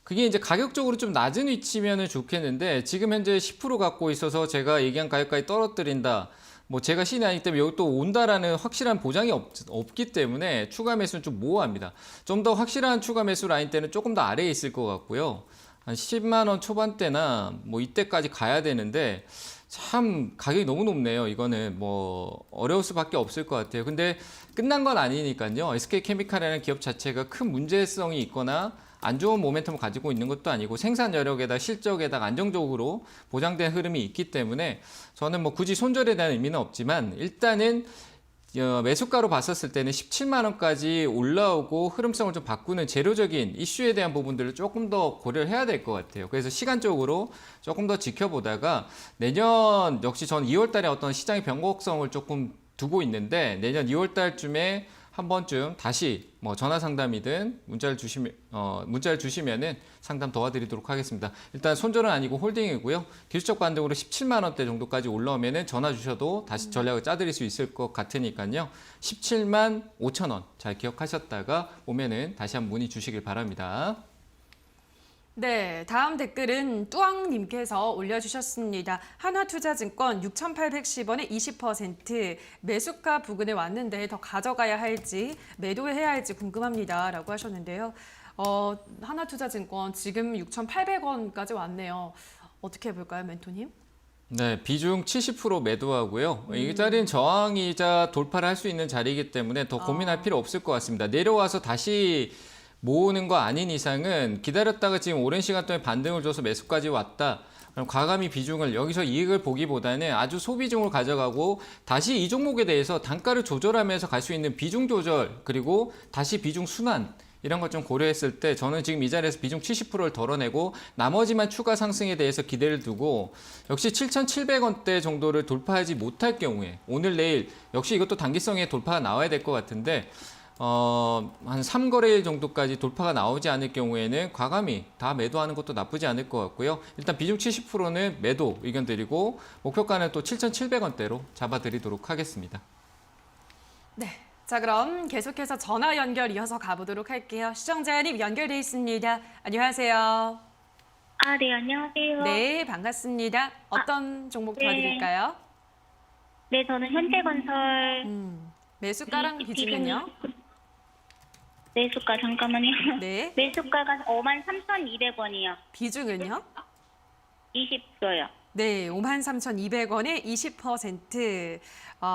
그게 이제 가격적으로 좀 낮은 위치면은 좋겠는데 지금 현재 10% 갖고 있어서 제가 얘기한 가격까지 떨어뜨린다. 뭐 제가 신이 아니기 때문에 여기 또 온다라는 확실한 보장이 없기 때문에 추가 매수는 좀 모호합니다. 좀 더 확실한 추가 매수 라인 때는 조금 더 아래에 있을 것 같고요. 한 10만 원 초반대나 뭐 이때까지 가야 되는데 참 가격이 너무 높네요. 이거는 뭐 어려울 수밖에 없을 것 같아요. 근데 끝난 건 아니니까요. SK케미칼이라는 기업 자체가 큰 문제성이 있거나 안 좋은 모멘텀을 가지고 있는 것도 아니고 생산 여력에다 실적에다가 안정적으로 보장된 흐름이 있기 때문에 저는 뭐 굳이 손절에 대한 의미는 없지만 일단은 매수가로 봤었을 때는 17만 원까지 올라오고 흐름성을 좀 바꾸는 재료적인 이슈에 대한 부분들을 조금 더 고려를 해야 될 것 같아요. 그래서 시간적으로 조금 더 지켜보다가 내년 역시 전 2월 달에 어떤 시장의 변곡성을 조금 두고 있는데 내년 2월 달쯤에 한 번쯤 다시 뭐 전화 상담이든 문자를 주시면은 상담 도와드리도록 하겠습니다. 일단 손절은 아니고 홀딩이고요. 기술적 반등으로 17만 원대 정도까지 올라오면은 전화 주셔도 다시 전략을 짜드릴 수 있을 것 같으니까요. 17만 5천 원 잘 기억하셨다가 오면은 다시 한번 문의 주시길 바랍니다. 네, 다음 댓글은 뚜앙님께서 올려주셨습니다. 한화투자증권 6,810원에 20% 매수가 부근에 왔는데 더 가져가야 할지 매도해야 할지 궁금합니다. 라고 하셨는데요. 한화투자증권 지금 6,800원까지 왔네요. 어떻게 해볼까요, 멘토님? 네, 비중 70% 매도하고요. 이 자리는 저항이자 돌파를 할 수 있는 자리이기 때문에 더 고민할 필요 없을 것 같습니다. 내려와서 다시 모으는 거 아닌 이상은 기다렸다가 지금 오랜 시간 동안 반등을 줘서 매수까지 왔다. 그럼 과감히 비중을 여기서 이익을 보기보다는 아주 소비중으로 가져가고 다시 이 종목에 대해서 단가를 조절하면서 갈 수 있는 비중 조절 그리고 다시 비중 순환 이런 걸 좀 고려했을 때 저는 지금 이 자리에서 비중 70%를 덜어내고 나머지만 추가 상승에 대해서 기대를 두고 역시 7,700원대 정도를 돌파하지 못할 경우에 오늘 내일 역시 이것도 단기성의 돌파가 나와야 될 것 같은데 한 3거래일 정도까지 돌파가 나오지 않을 경우에는 과감히 다 매도하는 것도 나쁘지 않을 것 같고요. 일단 비중 70%는 매도 의견 드리고 목표가는 또 7,700원대로 잡아드리도록 하겠습니다. 네. 자, 그럼 계속해서 전화 연결 이어서 가보도록 할게요. 시청자님 연결돼 있습니다. 안녕하세요. 네, 안녕하세요. 네, 반갑습니다. 어떤 종목 네. 도와드릴까요? 네, 저는 현대건설 매수가랑 비중은요? 매수가 잠깐만요. 네. 매수가가 53,200원이요. 비중은요? 20%요. 네, 53,200원에 20%.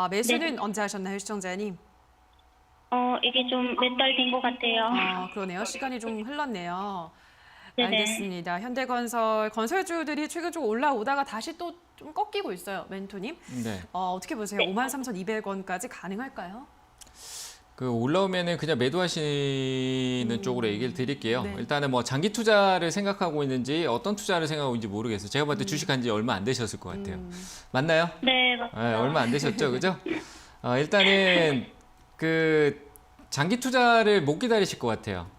매수는 언제 하셨나요, 시청자님? 이게 좀 몇 달 된 것 같아요. 그러네요. 시간이 좀 흘렀네요. 네네. 알겠습니다. 현대건설, 건설주들이 최근적으로 올라오다가 다시 또 좀 꺾이고 있어요, 멘토님. 네. 어떻게 보세요? 53,200원까지 가능할까요? 그 올라오면은 그냥 매도하시는 쪽으로 얘기를 드릴게요. 네. 일단은 뭐 장기 투자를 생각하고 있는지 어떤 투자를 생각하고 있는지 모르겠어요. 제가 봤을 때 주식한 지 얼마 안 되셨을 것 같아요. 맞나요? 네, 네, 맞습니다. 얼마 안 되셨죠, 그죠? 일단은 그 장기 투자를 못 기다리실 것 같아요.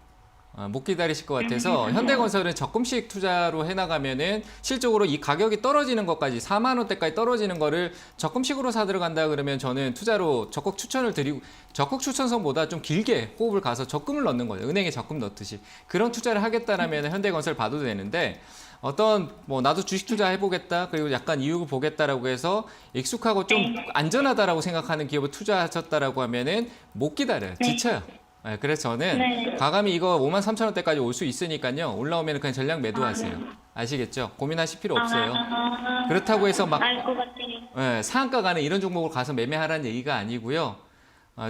못 기다리실 것 같아서 현대건설은 적금식 투자로 해나가면은 실적으로 이 가격이 떨어지는 것까지 4만 원대까지 떨어지는 거를 적금식으로 사 들어간다 그러면 저는 투자로 적극 추천을 드리고 적극 추천선보다 좀 길게 호흡을 가서 적금을 넣는 거예요. 은행에 적금 넣듯이 그런 투자를 하겠다라면 현대건설 봐도 되는데 어떤 뭐 나도 주식 투자 해보겠다 그리고 약간 이익을 보겠다라고 해서 익숙하고 좀 안전하다라고 생각하는 기업을 투자하셨다라고 하면은 못 기다려요. 지쳐요. 네, 그래서 저는 네. 과감히 이거 53,000원대까지 올 수 있으니까요. 올라오면 그냥 전량 매도하세요. 아시겠죠? 고민하실 필요 없어요. 그렇다고 해서 막 알 것 같아요. 상한가 가는 이런 종목을 가서 매매하라는 얘기가 아니고요.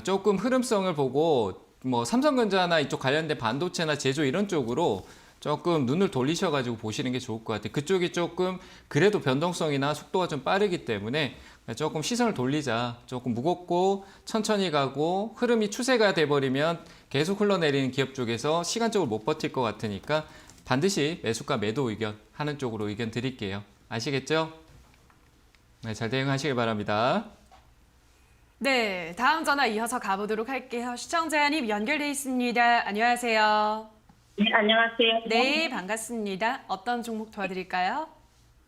조금 흐름성을 보고 뭐 삼성전자나 이쪽 관련된 반도체나 제조 이런 쪽으로 조금 눈을 돌리셔가지고 보시는 게 좋을 것 같아요. 그쪽이 조금 그래도 변동성이나 속도가 좀 빠르기 때문에 조금 시선을 돌리자. 조금 무겁고 천천히 가고 흐름이 추세가 돼버리면 계속 흘러내리는 기업 쪽에서 시간적으로 못 버틸 것 같으니까 반드시 매수가 매도 의견 하는 쪽으로 의견 드릴게요. 아시겠죠? 네, 잘 대응하시길 바랍니다. 네, 다음 전화 이어서 가보도록 할게요. 시청자님 연결돼 있습니다. 안녕하세요. 네, 안녕하세요. 네, 반갑습니다. 어떤 종목 도와드릴까요?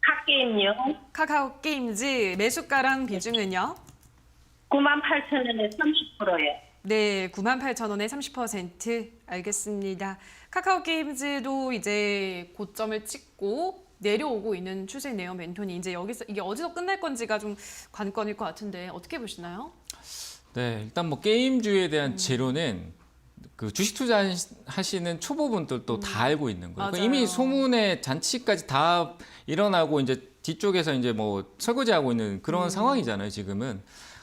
핫게임요. 카카오 게임즈 매수가랑 비중은요? 98,000원에 30%예요. 네, 98,000원에 30%. 알겠습니다. 카카오 게임즈도 이제 고점을 찍고 내려오고 있는 추세네요, 멘토니. 이제 여기서 이게 어디서 끝날 건지가 좀 관건일 것 같은데 어떻게 보시나요? 네, 일단 뭐 게임주에 대한 재료는 그 주식 투자하시는 초보분들도 다 알고 있는 거예요. 맞아요. 이미 소문의 잔치까지 다 일어나고 이제 뒤쪽에서 이제 뭐 설거지하고 있는 그런 상황이잖아요, 지금은.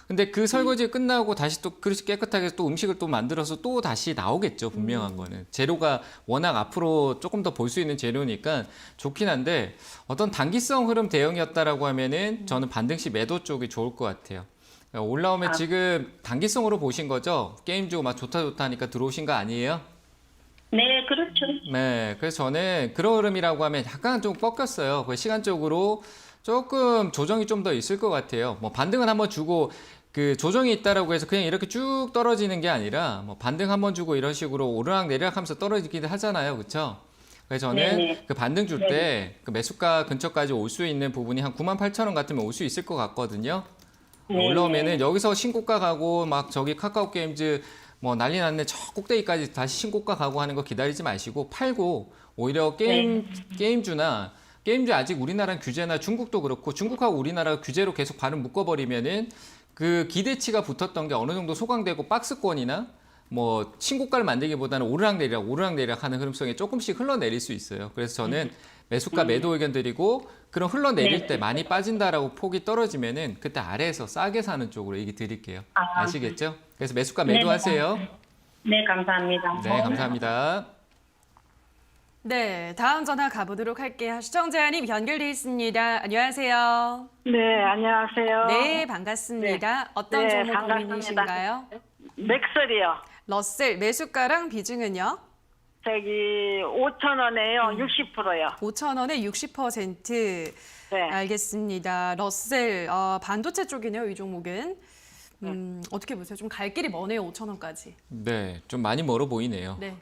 근데 그 설거지 끝나고 다시 또 그릇이 깨끗하게 또 음식을 또 만들어서 또 다시 나오겠죠, 분명한 거는. 재료가 워낙 앞으로 조금 더 볼 수 있는 재료니까 좋긴 한데 어떤 단기성 흐름 대응이었다라고 하면은 저는 반등시 매도 쪽이 좋을 것 같아요. 올라오면 지금 단기성으로 보신 거죠? 게임주 막 좋다 하니까 들어오신 거 아니에요? 네, 그렇죠. 네, 그래서 저는 그런 흐름이라고 하면 약간 좀 꺾였어요. 그 시간적으로 조금 조정이 좀 더 있을 것 같아요. 뭐 반등은 한번 주고 그 조정이 있다라고 해서 그냥 이렇게 쭉 떨어지는 게 아니라 뭐 반등 한번 주고 이런 식으로 오르락 내리락 하면서 떨어지기도 하잖아요. 그렇죠? 그래서 저는 네네. 그 반등 줄 때 그 매수가 근처까지 올 수 있는 부분이 한 98,000원 같으면 올 수 있을 것 같거든요. 네. 올라오면은 여기서 신고가 가고 막 저기 카카오 게임즈 뭐 난리 났네 저 꼭대기까지 다시 신고가 가고 하는 거 기다리지 마시고 팔고 오히려 게임주나 게임주 아직 우리나라 규제나 중국도 그렇고 중국하고 우리나라 규제로 계속 발을 묶어버리면은 그 기대치가 붙었던 게 어느 정도 소강되고 박스권이나 뭐 신고가를 만들기보다는 오르락내리락 하는 흐름성이 조금씩 흘러내릴 수 있어요. 그래서 저는 매수가 매도 의견 드리고 그런 흘러내릴 때 많이 빠진다라고 폭이 떨어지면은 그때 아래에서 싸게 사는 쪽으로 얘기 드릴게요. 아시겠죠? 그래서 매수가 매도하세요. 네, 감사합니다. 네, 감사합니다. 네, 다음 전화 가보도록 할게요. 시청자님 연결돼 있습니다. 안녕하세요. 네, 안녕하세요. 네, 반갑습니다. 어떤 네, 종목 반갑습니다. 고민이신가요? 맥설이요. 러셀 매수가랑 비중은요? 저기 5,000원에요. 60%요. 5,000원에 60%. 네. 알겠습니다. 러셀 반도체 쪽이네요, 이 종목은. 어떻게 보세요? 좀 갈 길이 머네요, 5,000원까지. 네, 좀 많이 멀어 보이네요. 네.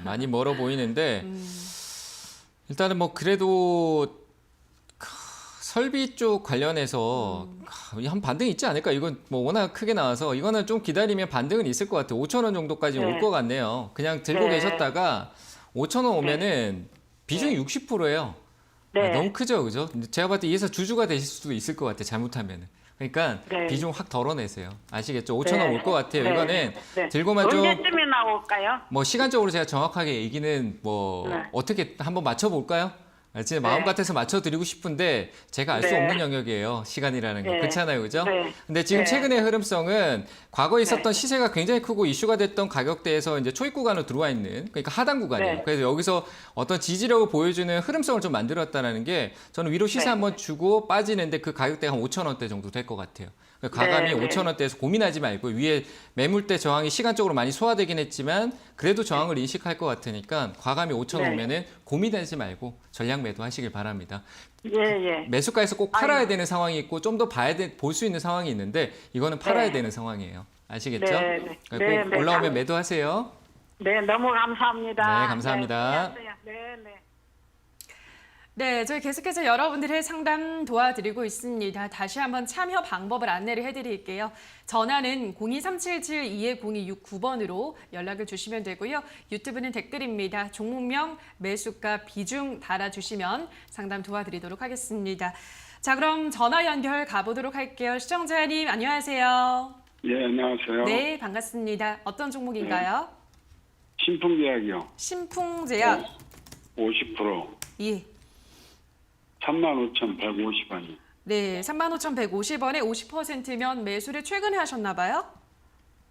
많이 멀어 보이는데 일단은 뭐 그래도 설비 쪽 관련해서 한 반등이 있지 않을까? 이건 뭐 워낙 크게 나와서 이거는 좀 기다리면 반등은 있을 것 같아요. 5,000원 정도까지 네. 올 것 같네요. 그냥 들고 네. 계셨다가 5,000원 오면은 비중이 60%예요. 네. 너무 크죠, 그죠? 제가 봤을 때 이에서 주주가 되실 수도 있을 것 같아요. 잘못하면은. 그러니까 네. 비중 확 덜어내세요. 아시겠죠? 5천 원 네. 올 것 같아요. 네. 이거는 네. 들고만 좀 언제쯤에 나올까요? 뭐 시간적으로 제가 정확하게 얘기는 뭐 네. 어떻게 한번 맞춰볼까요? 제 마음 네. 같아서 맞춰드리고 싶은데 제가 알 수 네. 없는 영역이에요. 시간이라는 거. 네. 그렇잖아요. 그죠? 네. 근데 지금 네. 최근의 흐름성은 과거에 있었던 시세가 굉장히 크고 이슈가 됐던 가격대에서 이제 초입 구간으로 들어와 있는 그러니까 하단 구간이에요. 네. 그래서 여기서 어떤 지지력을 보여주는 흐름성을 좀 만들었다는 게 저는 위로 시세 네. 한번 주고 빠지는데 그 가격대가 한 5천 원대 정도 될 것 같아요. 과감히 네, 네. 5천 원대에서 고민하지 말고 위에 매물대 저항이 시간적으로 많이 소화되긴 했지만 그래도 저항을 인식할 것 같으니까 과감히 5천 원 네. 오면은 고민하지 말고 전량 매도하시길 바랍니다. 예, 예. 매수가에서 꼭 팔아야 아이고. 되는 상황이 있고 좀 더 볼 수 있는 상황이 있는데 이거는 팔아야 네. 되는 상황이에요. 아시겠죠? 네, 네. 꼭 네, 네. 올라오면 매도하세요. 네, 너무 감사합니다. 네, 감사합니다. 네, 네. 네, 저희 계속해서 여러분들의 상담 도와드리고 있습니다. 다시 한번 참여 방법을 안내를 해드릴게요. 전화는 02377-220-269번으로 연락을 주시면 되고요. 유튜브는 댓글입니다. 종목명, 매수가, 비중 달아주시면 상담 도와드리도록 하겠습니다. 자, 그럼 전화 연결 가보도록 할게요. 시청자님, 안녕하세요. 예, 안녕하세요. 네, 반갑습니다. 어떤 종목인가요? 신풍제약이요. 신풍제약. 50%. 예. 35,150원이. 네, 35,150원에 50%면 매수를 최근에 하셨나 봐요?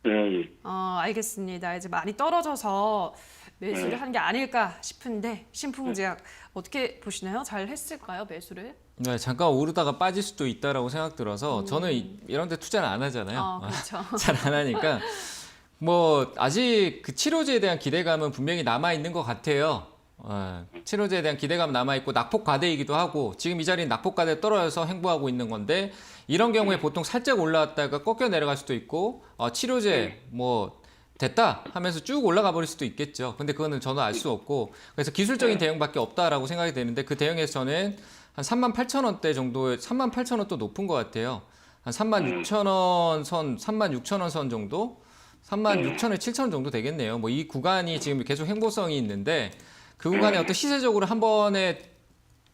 예, 알겠습니다. 이제 많이 떨어져서 매수를 네. 한 게 아닐까 싶은데 신풍제약 어떻게 보시나요? 잘 했을까요, 매수를? 네, 잠깐 오르다가 빠질 수도 있다라고 생각 들어서 저는 이런 데 투자를 안 하잖아요. 그렇죠. 잘 안 하니까 뭐 아직 그 치료제에 대한 기대감은 분명히 남아 있는 것 같아요. 치료제에 대한 기대감 남아 있고 낙폭 과대이기도 하고 지금 이 자리는 낙폭 과대 떨어져서 행보하고 있는 건데 이런 경우에 보통 살짝 올라왔다가 꺾여 내려갈 수도 있고 치료제 뭐 됐다 하면서 쭉 올라가 버릴 수도 있겠죠. 근데 그거는 저는 알 수 없고 그래서 기술적인 대응밖에 없다라고 생각이 되는데 그 대응에서 저는 한 38,000원대 정도의 38,000원 또 높은 것 같아요. 한 36,000원 선, 36,000원 선 정도? 36,000원, 7,000원 정도 되겠네요. 뭐 이 구간이 지금 계속 행보성이 있는데 그 구간에 어떤 시세적으로 한 번에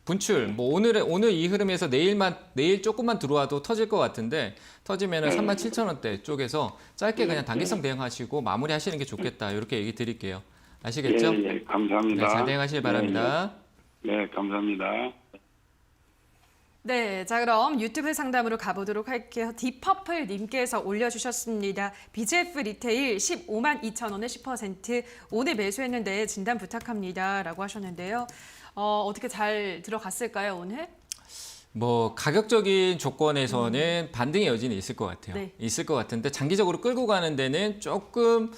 분출, 뭐 오늘 이 흐름에서 내일 조금만 들어와도 터질 것 같은데 터지면은 37,000원대 쪽에서 짧게 그냥 단기성 대응하시고 마무리하시는 게 좋겠다. 이렇게 얘기 드릴게요. 아시겠죠? 예, 예, 감사합니다. 네, 잘 대응하시길 바랍니다. 네, 감사합니다. 네, 자 그럼 유튜브 상담으로 가보도록 할게요. 디퍼플님께서 올려주셨습니다. BGF 리테일 15만 2천 원에 10% 오늘 매수했는데 진단 부탁합니다. 라고 하셨는데요. 어떻게 잘 들어갔을까요, 오늘? 뭐 가격적인 조건에서는 반등의 여지는 있을 것 같아요. 네. 있을 것 같은데 장기적으로 끌고 가는 데는 조금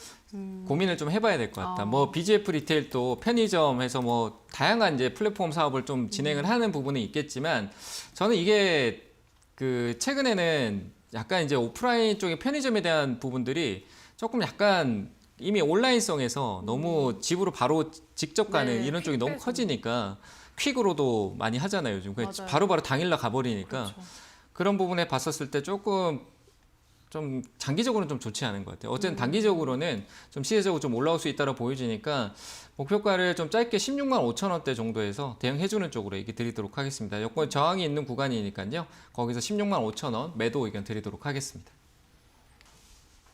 고민을 좀 해봐야 될 것 같다. 뭐 BGF 리테일도 편의점에서 뭐 다양한 이제 플랫폼 사업을 좀 진행을 하는 부분은 있겠지만 저는 이게 그 최근에는 약간 이제 오프라인 쪽의 편의점에 대한 부분들이 조금 약간 이미 온라인성에서 너무 집으로 바로 직접 가는 네, 이런 쪽이 너무 퀵배송. 커지니까 퀵으로도 많이 하잖아요. 요즘 그냥 맞아요. 바로바로 당일날 가버리니까 그렇죠. 그런 부분에 봤었을 때 조금 좀 장기적으로는 좀 좋지 않은 것 같아요. 어쨌든 단기적으로는 좀 시세적으로 좀 올라올 수 있다고 보여지니까 목표가를 좀 짧게 16만 5천 원대 정도에서 대응해주는 쪽으로 얘기 드리도록 하겠습니다. 여건 저항이 있는 구간이니까요. 거기서 16만 5천 원 매도 의견 드리도록 하겠습니다.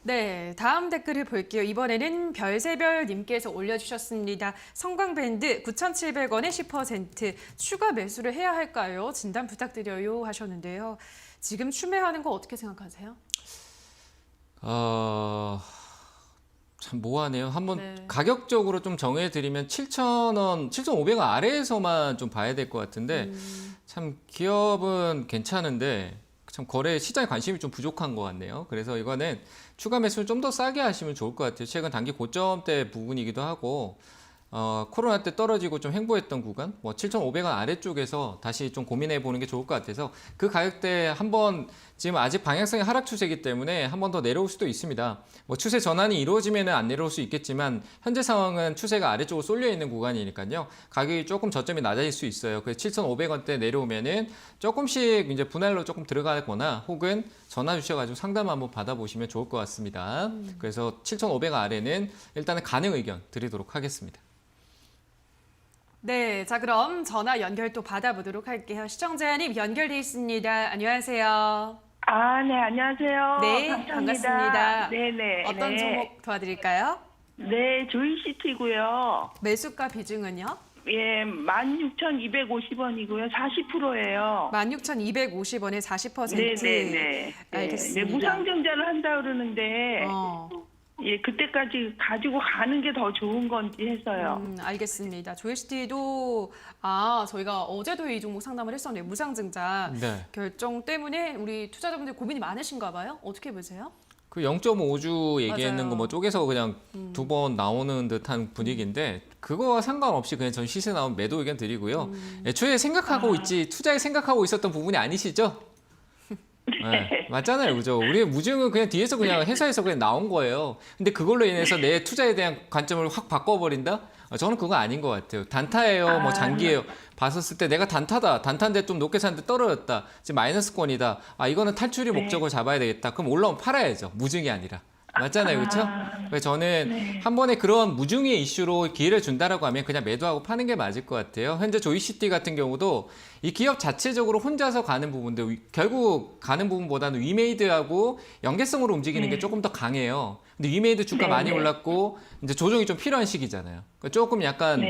네, 다음 댓글을 볼게요. 이번에는 별세별님께서 올려주셨습니다. 성광밴드 9,700원에 10% 추가 매수를 해야 할까요? 진단 부탁드려요 하셨는데요. 지금 추매하는 거 어떻게 생각하세요? 참 모호하네요. 한번 네. 가격적으로 좀 정해드리면 7,000원, 7,500원 아래에서만 좀 봐야 될 것 같은데 참 기업은 괜찮은데 참 거래 시장에 관심이 좀 부족한 것 같네요. 그래서 이거는 추가 매수를 좀 더 싸게 하시면 좋을 것 같아요. 최근 단기 고점대 부분이기도 하고 코로나 때 떨어지고 좀 횡보했던 구간, 뭐 7,500원 아래쪽에서 다시 좀 고민해 보는 게 좋을 것 같아서 그 가격대 한번 지금 아직 방향성이 하락 추세이기 때문에 한 번 더 내려올 수도 있습니다. 뭐 추세 전환이 이루어지면 안 내려올 수 있겠지만 현재 상황은 추세가 아래쪽으로 쏠려 있는 구간이니까요. 가격이 조금 저점이 낮아질 수 있어요. 그래서 7,500원대 내려오면은 조금씩 이제 분할로 조금 들어가거나 혹은 전화 주셔가지고 상담 한번 받아보시면 좋을 것 같습니다. 그래서 7,500원 아래는 일단은 가능 의견 드리도록 하겠습니다. 네, 자 그럼 전화 연결 또 받아보도록 할게요. 시청자님 연결돼 있습니다. 안녕하세요. 네, 안녕하세요. 네, 감사합니다. 반갑습니다. 네네. 어떤 종목 도와드릴까요? 네, 조이시티고요. 매수가 비중은요? 예, 16,250원이고요. 40%예요. 16,250원에 40%. 네네네. 알겠습니다. 네, 무상증자를 한다 그러는데, 어, 예, 그때까지 가지고 가는 게 더 좋은 건지 해서요. 알겠습니다. 조이시티도 저희가 어제도 이 종목 상담을 했었네요. 무상증자 네. 결정 때문에 우리 투자자분들 고민이 많으신가 봐요. 어떻게 보세요? 그 0.5주 얘기했는 맞아요. 거 뭐 쪼개서 그냥 두 번 나오는 듯한 분위기인데 그거와 상관없이 그냥 전 시세 나온 매도 의견 드리고요. 애초에 생각하고 있지 투자에 생각하고 있었던 부분이 아니시죠? 네, 맞잖아요, 그죠? 우리 무증은 그냥 뒤에서 그냥 회사에서 그냥 나온 거예요. 근데 그걸로 인해서 내 투자에 대한 관점을 확 바꿔버린다? 저는 그거 아닌 것 같아요. 단타예요, 뭐 장기예요. 봤었을 때 내가 단타인데 좀 높게 샀는데 떨어졌다. 지금 마이너스권이다. 이거는 탈출이 목적으로 잡아야 되겠다. 그럼 올라오면 팔아야죠. 무증이 아니라. 맞잖아요, 그렇죠? 그래서 저는 한 번에 그런 무중의 이슈로 기회를 준다라고 하면 그냥 매도하고 파는 게 맞을 것 같아요. 현재 조이시티 같은 경우도 이 기업 자체적으로 혼자서 가는 부분인데 결국 가는 부분보다는 위메이드하고 연계성으로 움직이는 게 조금 더 강해요. 근데 위메이드 주가 많이 올랐고 이제 조정이 좀 필요한 시기잖아요. 그러니까 조금 약간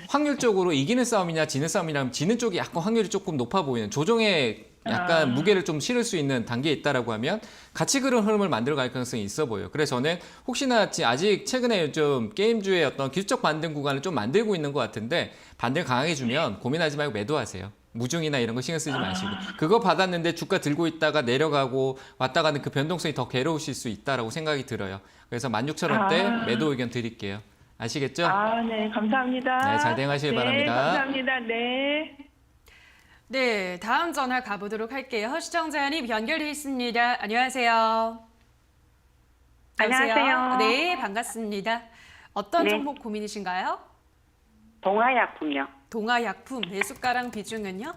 확률적으로 이기는 싸움이냐 지는 싸움이냐면 지는 쪽이 약간 확률이 조금 높아 보이는 조정에 약간 무게를 좀 실을 수 있는 단계에 있다라고 하면 같이 그런 흐름을 만들어 갈 가능성이 있어 보여요. 그래서 저는 혹시나 아직 최근에 요즘 게임주의 어떤 기술적 반등 구간을 좀 만들고 있는 것 같은데 반등 강하게 주면 고민하지 말고 매도하세요. 무중이나 이런 거 신경 쓰지 마시고 그거 받았는데 주가 들고 있다가 내려가고 왔다 가는 그 변동성이 더 괴로우실 수 있다라고 생각이 들어요. 그래서 16,000원대 매도 의견 드릴게요. 아시겠죠? 네, 감사합니다. 네, 잘 대응하시길 바랍니다. 감사합니다. 네. 네, 다음 전화 가보도록 할게요. 시청자님 연결돼 있습니다. 안녕하세요. 여보세요? 안녕하세요. 네, 반갑습니다. 어떤 네. 종목 고민이신가요? 동아약품요. 동아약품 매수가랑 비중은요?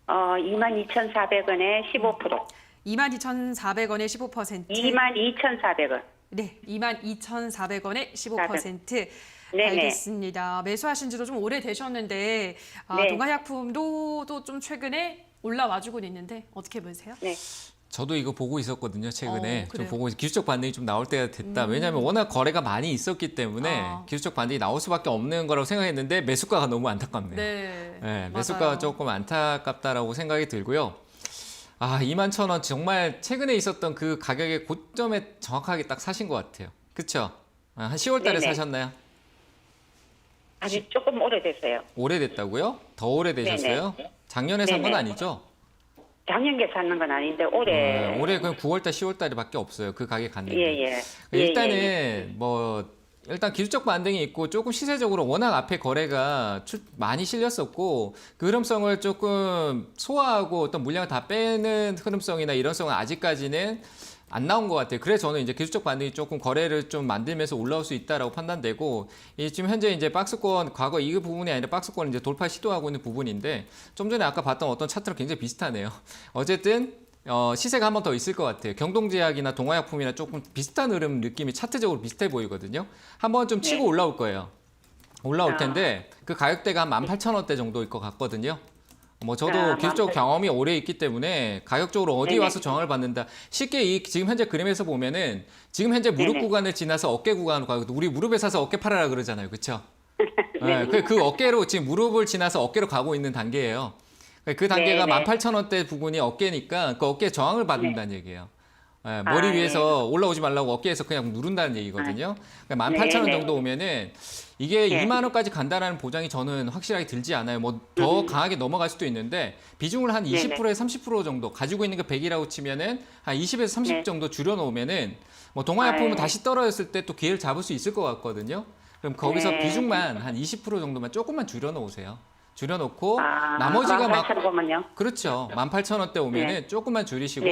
22,400원에 15%. 22,400원에 15%. 22,400원. 네, 22,400원에 15%. 네네. 알겠습니다. 매수하신 지도 좀 오래되셨는데 네. 동아약품도 또 좀 최근에 올라와주고 있는데 어떻게 보세요? 네. 저도 이거 보고 있었거든요, 최근에. 좀 그래요? 보고 기술적 반등이 좀 나올 때가 됐다. 왜냐하면 워낙 거래가 많이 있었기 때문에 기술적 반등이 나올 수밖에 없는 거라고 생각했는데 매수가가 너무 안타깝네요. 네, 네, 매수가가 맞아요. 조금 안타깝다라고 생각이 들고요. 21,000원 정말 최근에 있었던 그 가격의 고점에 정확하게 딱 사신 것 같아요. 그렇죠? 한 10월 달에 네네. 사셨나요? 아직 조금 오래됐어요. 오래됐다고요? 더 오래되셨어요? 작년에 산 건 네네. 아니죠? 작년에 샀는 건 아닌데 올해. 올해 그냥 9월 달, 10월 달에밖에 없어요. 그 가게 갔는데. 예. 일단은 일단 기술적 반등이 있고 조금 시세적으로 워낙 앞에 거래가 많이 실렸었고 그 흐름성을 조금 소화하고 어떤 물량을 다 빼는 흐름성이나 이런성은 아직까지는 안 나온 것 같아요. 그래서 저는 이제 기술적 반등이 조금 거래를 좀 만들면서 올라올 수 있다라고 판단되고 지금 현재 이제 박스권 과거 이 부분이 아니라 박스권 이제 돌파 시도하고 있는 부분인데 좀 전에 아까 봤던 어떤 차트랑 굉장히 비슷하네요. 어쨌든 시세가 한 번 더 있을 것 같아요. 경동제약이나 동아약품이나 조금 비슷한 흐름 느낌이 차트적으로 비슷해 보이거든요. 한번 좀 치고 올라올 거예요. 올라올 텐데 그 가격대가 한 18,000원대 정도일 것 같거든요. 저도 기술적 경험이 오래 있기 때문에 가격적으로 어디 와서 저항을 받는다. 쉽게 지금 현재 그림에서 보면은 지금 현재 무릎 구간을 지나서 어깨 구간으로 가고 우리 무릎에 사서 어깨 팔아라 그러잖아요. 그렇죠? 네, 그 어깨로 지금 무릎을 지나서 어깨로 가고 있는 단계예요. 그 단계가 18,000원대 부분이 어깨니까 그 어깨에 저항을 받는다는 얘기예요. 머리 위에서 올라오지 말라고 어깨에서 그냥 누른다는 얘기거든요. 그러니까 18,000원 정도 오면은 이게 2만 원까지 간다라는 보장이 저는 확실하게 들지 않아요. 더 강하게 넘어갈 수도 있는데 비중을 한 20%에 30% 정도 가지고 있는 게 100이라고 치면은 한 20에서 30 정도 줄여놓으면은 동아약품은 다시 떨어졌을 때 또 기회를 잡을 수 있을 것 같거든요. 그럼 거기서 비중만 한 20% 정도만 조금만 줄여놓으세요. 줄여놓고 나머지가 막 그렇죠. 18,000원대 오면은 조금만 줄이시고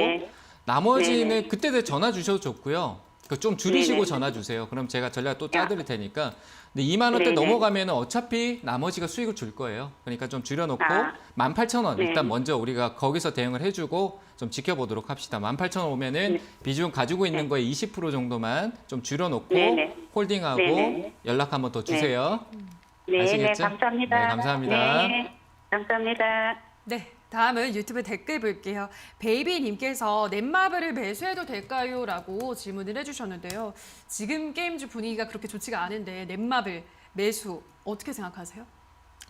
나머지는 그때 전화 주셔도 좋고요. 좀 줄이시고 전화 주세요. 그럼 제가 전략 또 짜드릴 테니까. 근데 2만 원대 넘어가면은 어차피 나머지가 수익을 줄 거예요. 그러니까 좀 줄여놓고 18,000원 일단 먼저 우리가 거기서 대응을 해주고 좀 지켜보도록 합시다. 18,000원 오면은 비중 가지고 있는 거에 20% 정도만 좀 줄여놓고 홀딩하고 연락 한번 더 주세요. 네, 아시겠죠? 감사합니다. 네, 감사합니다. 네, 감사합니다. 네, 다음은 유튜브 댓글 볼게요. 베이비님께서 넷마블을 매수해도 될까요? 라고 질문을 해주셨는데요. 지금 게임주 분위기가 그렇게 좋지가 않은데 넷마블 매수 어떻게 생각하세요?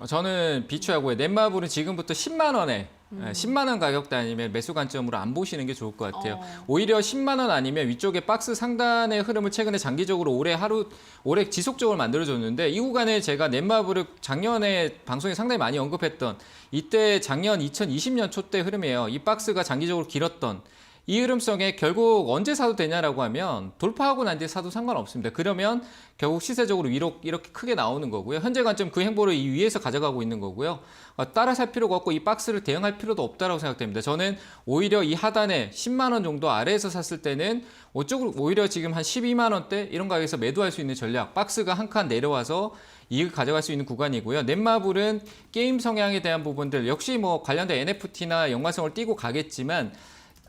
저는 비추하고요. 넷마블은 지금부터 10만 원에 10만 원 가격대 아니면 매수 관점으로 안 보시는 게 좋을 것 같아요. 오히려 10만 원 아니면 위쪽에 박스 상단의 흐름을 최근에 장기적으로 올해 지속적으로 만들어줬는데 이 구간에 제가 넷마블을 작년에 방송에 상당히 많이 언급했던 이때 작년 2020년 초 때 흐름이에요. 이 박스가 장기적으로 길었던 이 흐름성에 결국 언제 사도 되냐라고 하면 돌파하고 난 뒤에 사도 상관없습니다. 그러면 결국 시세적으로 위로 이렇게 크게 나오는 거고요. 현재 관점 그 행보를 이 위에서 가져가고 있는 거고요. 따라 살 필요가 없고 이 박스를 대응할 필요도 없다라고 생각됩니다. 저는 오히려 이 하단에 10만 원 정도 아래에서 샀을 때는 오히려 지금 한 12만 원대 이런 가격에서 매도할 수 있는 전략, 박스가 한 칸 내려와서 이익을 가져갈 수 있는 구간이고요. 넷마블은 게임 성향에 대한 부분들 역시 뭐 관련된 NFT나 연관성을 띠고 가겠지만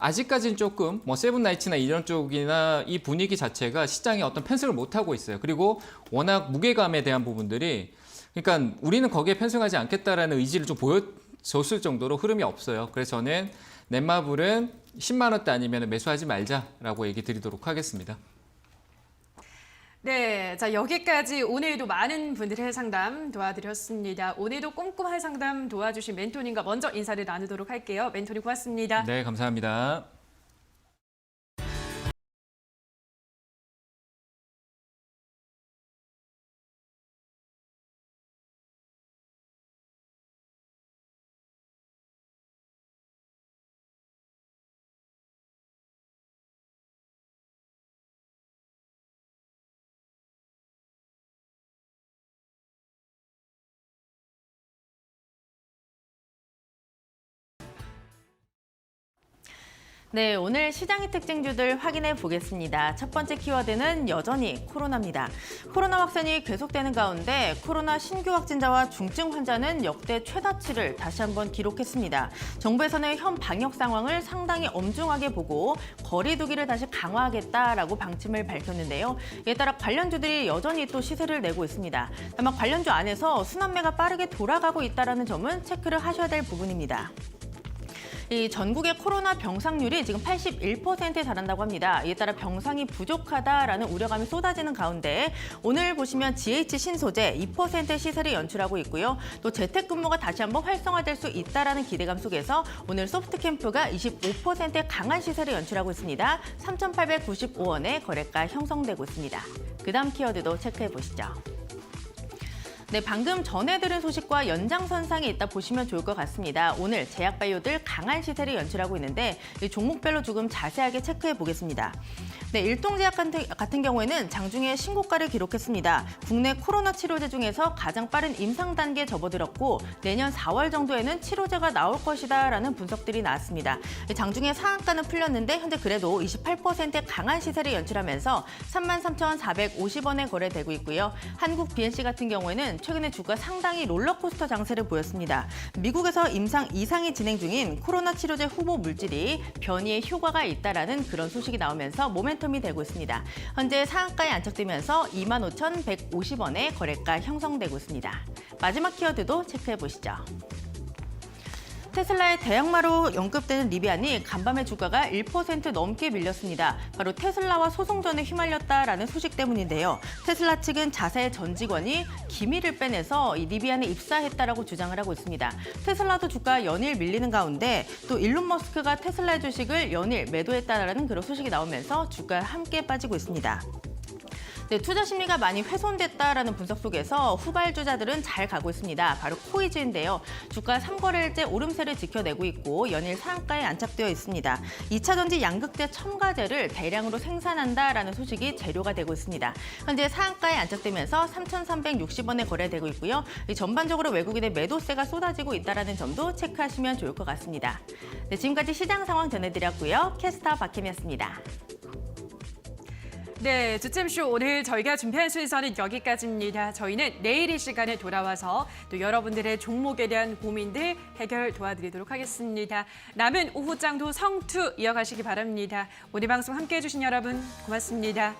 아직까지는 조금 뭐 세븐나이츠나 이런 쪽이나 이 분위기 자체가 시장에 어떤 편승을 못 하고 있어요. 그리고 워낙 무게감에 대한 부분들이 그러니까 우리는 거기에 편승하지 않겠다라는 의지를 좀 보여줬을 정도로 흐름이 없어요. 그래서 저는 넷마블은 10만 원대 아니면 매수하지 말자라고 얘기 드리도록 하겠습니다. 네, 자 여기까지 오늘도 많은 분들의 상담 도와드렸습니다. 오늘도 꼼꼼한 상담 도와주신 멘토님과 먼저 인사를 나누도록 할게요. 멘토님 고맙습니다. 네, 감사합니다. 네, 오늘 시장의 특징주들 확인해 보겠습니다. 첫 번째 키워드는 여전히 코로나입니다. 코로나 확산이 계속되는 가운데 코로나 신규 확진자와 중증 환자는 역대 최다치를 다시 한번 기록했습니다. 정부에서는 현 방역 상황을 상당히 엄중하게 보고 거리 두기를 다시 강화하겠다라고 방침을 밝혔는데요. 이에 따라 관련주들이 여전히 또 시세를 내고 있습니다. 다만 관련주 안에서 순환매가 빠르게 돌아가고 있다는 점은 체크를 하셔야 될 부분입니다. 이 전국의 코로나 병상률이 지금 81%에 달한다고 합니다. 이에 따라 병상이 부족하다라는 우려감이 쏟아지는 가운데 오늘 보시면 GH 신소재 2%의 시세를 연출하고 있고요. 또 재택근무가 다시 한번 활성화될 수 있다라는 기대감 속에서 오늘 소프트캠프가 25%의 강한 시세를 연출하고 있습니다. 3,895원의 거래가 형성되고 있습니다. 그 다음 키워드도 체크해 보시죠. 네, 방금 전해드린 소식과 연장선상에 있다 보시면 좋을 것 같습니다. 오늘 제약바이오들 강한 시세를 연출하고 있는데 이 종목별로 조금 자세하게 체크해 보겠습니다. 네, 일동제약 같은 경우에는 장중에 신고가를 기록했습니다. 국내 코로나 치료제 중에서 가장 빠른 임상 단계에 접어들었고 내년 4월 정도에는 치료제가 나올 것이다라는 분석들이 나왔습니다. 장중에 상한가는 풀렸는데 현재 그래도 28%의 강한 시세를 연출하면서 33,450원에 거래되고 있고요. 한국 BNC 같은 경우에는 최근에 주가 상당히 롤러코스터 장세를 보였습니다. 미국에서 임상 2상이 진행 중인 코로나 치료제 후보 물질이 변이에 효과가 있다라는 그런 소식이 나오면서 모멘텀이 되고 있습니다. 현재 상한가에 안착되면서 25,150원의 거래가 형성되고 있습니다. 마지막 키워드도 체크해 보시죠. 테슬라의 대형마로 언급되는 리비안이 간밤에 주가가 1% 넘게 밀렸습니다. 바로 테슬라와 소송전에 휘말렸다라는 소식 때문인데요. 테슬라 측은 자사의 전 직원이 기밀을 빼내서 이 리비안에 입사했다라고 주장을 하고 있습니다. 테슬라도 주가 연일 밀리는 가운데 또 일론 머스크가 테슬라의 주식을 연일 매도했다라는 그런 소식이 나오면서 주가 함께 빠지고 있습니다. 네, 투자 심리가 많이 훼손됐다라는 분석 속에서 후발주자들은 잘 가고 있습니다. 바로 코이즈인데요. 주가 3거래일째 오름세를 지켜내고 있고 연일 상한가에 안착되어 있습니다. 2차전지 양극재 첨가제를 대량으로 생산한다라는 소식이 재료가 되고 있습니다. 현재 상한가에 안착되면서 3,360원에 거래되고 있고요. 전반적으로 외국인의 매도세가 쏟아지고 있다는 점도 체크하시면 좋을 것 같습니다. 네, 지금까지 시장 상황 전해드렸고요. 캐스터 박혜미였습니다. 네, 주챔쇼 오늘 저희가 준비한 순서는 여기까지입니다. 저희는 내일 이 시간에 돌아와서 또 여러분들의 종목에 대한 고민들 해결 도와드리도록 하겠습니다. 남은 오후장도 성투 이어가시기 바랍니다. 오늘 방송 함께해 주신 여러분 고맙습니다.